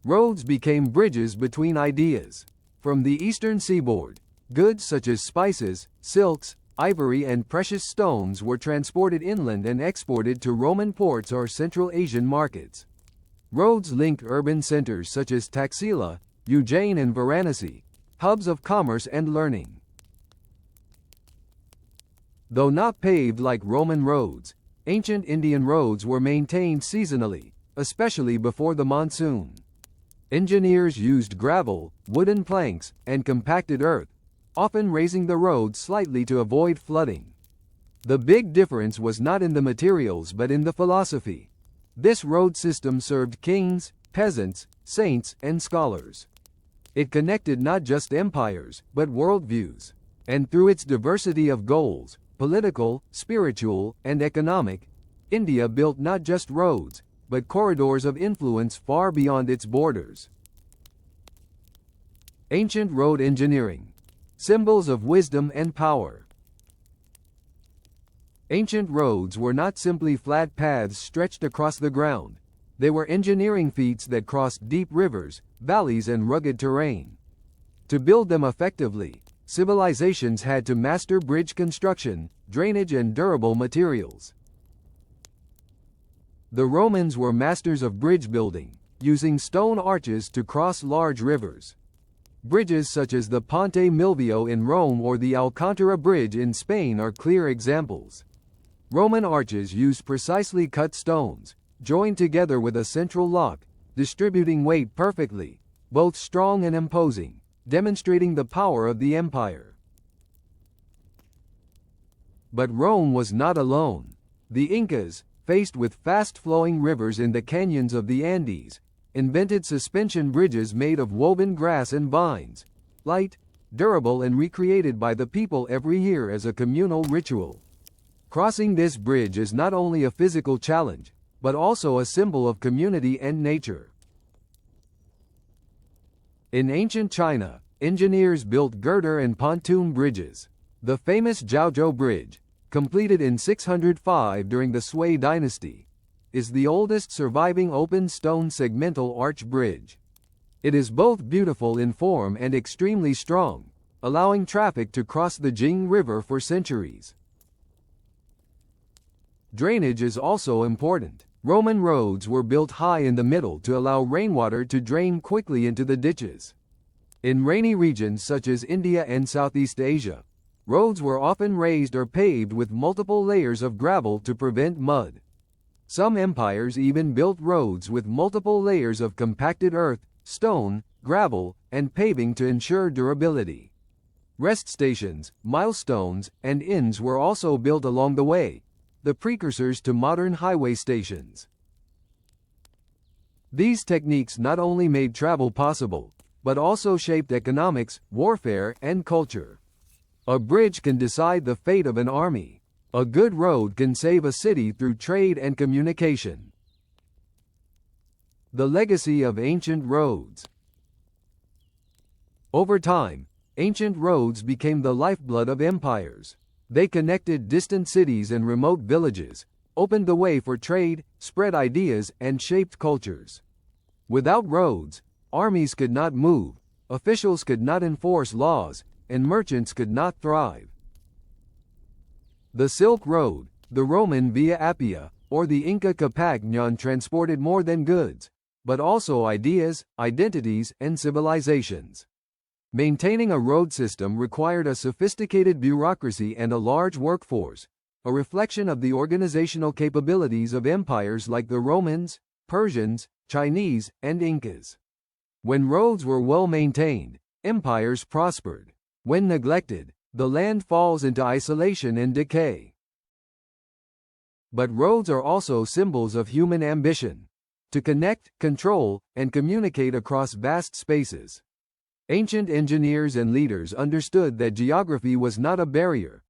Roads became bridges between ideas. From the eastern seaboard, goods such as spices, silks, ivory, and precious stones were transported inland and exported to Roman ports or Central Asian markets. Roads linked urban centers such as Taxila, Ujjain, and Varanasi, hubs of commerce and learning. Though not paved like Roman roads, ancient Indian roads were maintained seasonally, especially before the monsoon. Engineers used gravel, wooden planks, and compacted earth, often raising the road slightly to avoid flooding. The big difference was not in the materials but in the philosophy. This road system served kings, peasants, saints, and scholars. It connected not just empires, but worldviews. And through its diversity of goals, political, spiritual, and economic, India built not just roads, but corridors of influence far beyond its borders. Ancient road engineering. Symbols of wisdom and power. Ancient roads were not simply flat paths stretched across the ground. They were engineering feats that crossed deep rivers, valleys, and rugged terrain. To build them effectively, civilizations had to master bridge construction, drainage, and durable materials. The Romans were masters of bridge building, using stone arches to cross large rivers. Bridges such as the Ponte Milvio in Rome or the Alcantara Bridge in Spain are clear examples. Roman arches used precisely cut stones, joined together with a central lock, distributing weight perfectly, both strong and imposing, demonstrating the power of the empire. But Rome was not alone. The Incas, faced with fast-flowing rivers in the canyons of the Andes, invented suspension bridges made of woven grass and vines, light, durable, and recreated by the people every year as a communal ritual. Crossing this bridge is not only a physical challenge, but also a symbol of community and nature. In ancient China, engineers built girder and pontoon bridges. The famous Jiaozhou Bridge, completed in 605 during the Sui dynasty, is the oldest surviving open stone segmental arch bridge. It is both beautiful in form and extremely strong, allowing traffic to cross the Jing River for centuries. Drainage is also important. Roman roads were built high in the middle to allow rainwater to drain quickly into the ditches. In rainy regions such as India and Southeast Asia, roads were often raised or paved with multiple layers of gravel to prevent mud. Some empires even built roads with multiple layers of compacted earth, stone, gravel, and paving to ensure durability. Rest stations, milestones, and inns were also built along the way, the precursors to modern highway stations. These techniques not only made travel possible, but also shaped economics, warfare, and culture. A bridge can decide the fate of an army. A good road can save a city through trade and communication. The legacy of ancient roads. Over time, ancient roads became the lifeblood of empires. They connected distant cities and remote villages, opened the way for trade, spread ideas, and shaped cultures. Without roads, armies could not move, officials could not enforce laws, and merchants could not thrive. The Silk Road, the Roman Via Appia, or the Inca Capac Ñan transported more than goods, but also ideas, identities, and civilizations. Maintaining a road system required a sophisticated bureaucracy and a large workforce, a reflection of the organizational capabilities of empires like the Romans, Persians, Chinese, and Incas. When roads were well maintained, empires prospered. When neglected, the land falls into isolation and decay. But roads are also symbols of human ambition, to connect, control, and communicate across vast spaces. Ancient engineers and leaders understood that geography was not a barrier,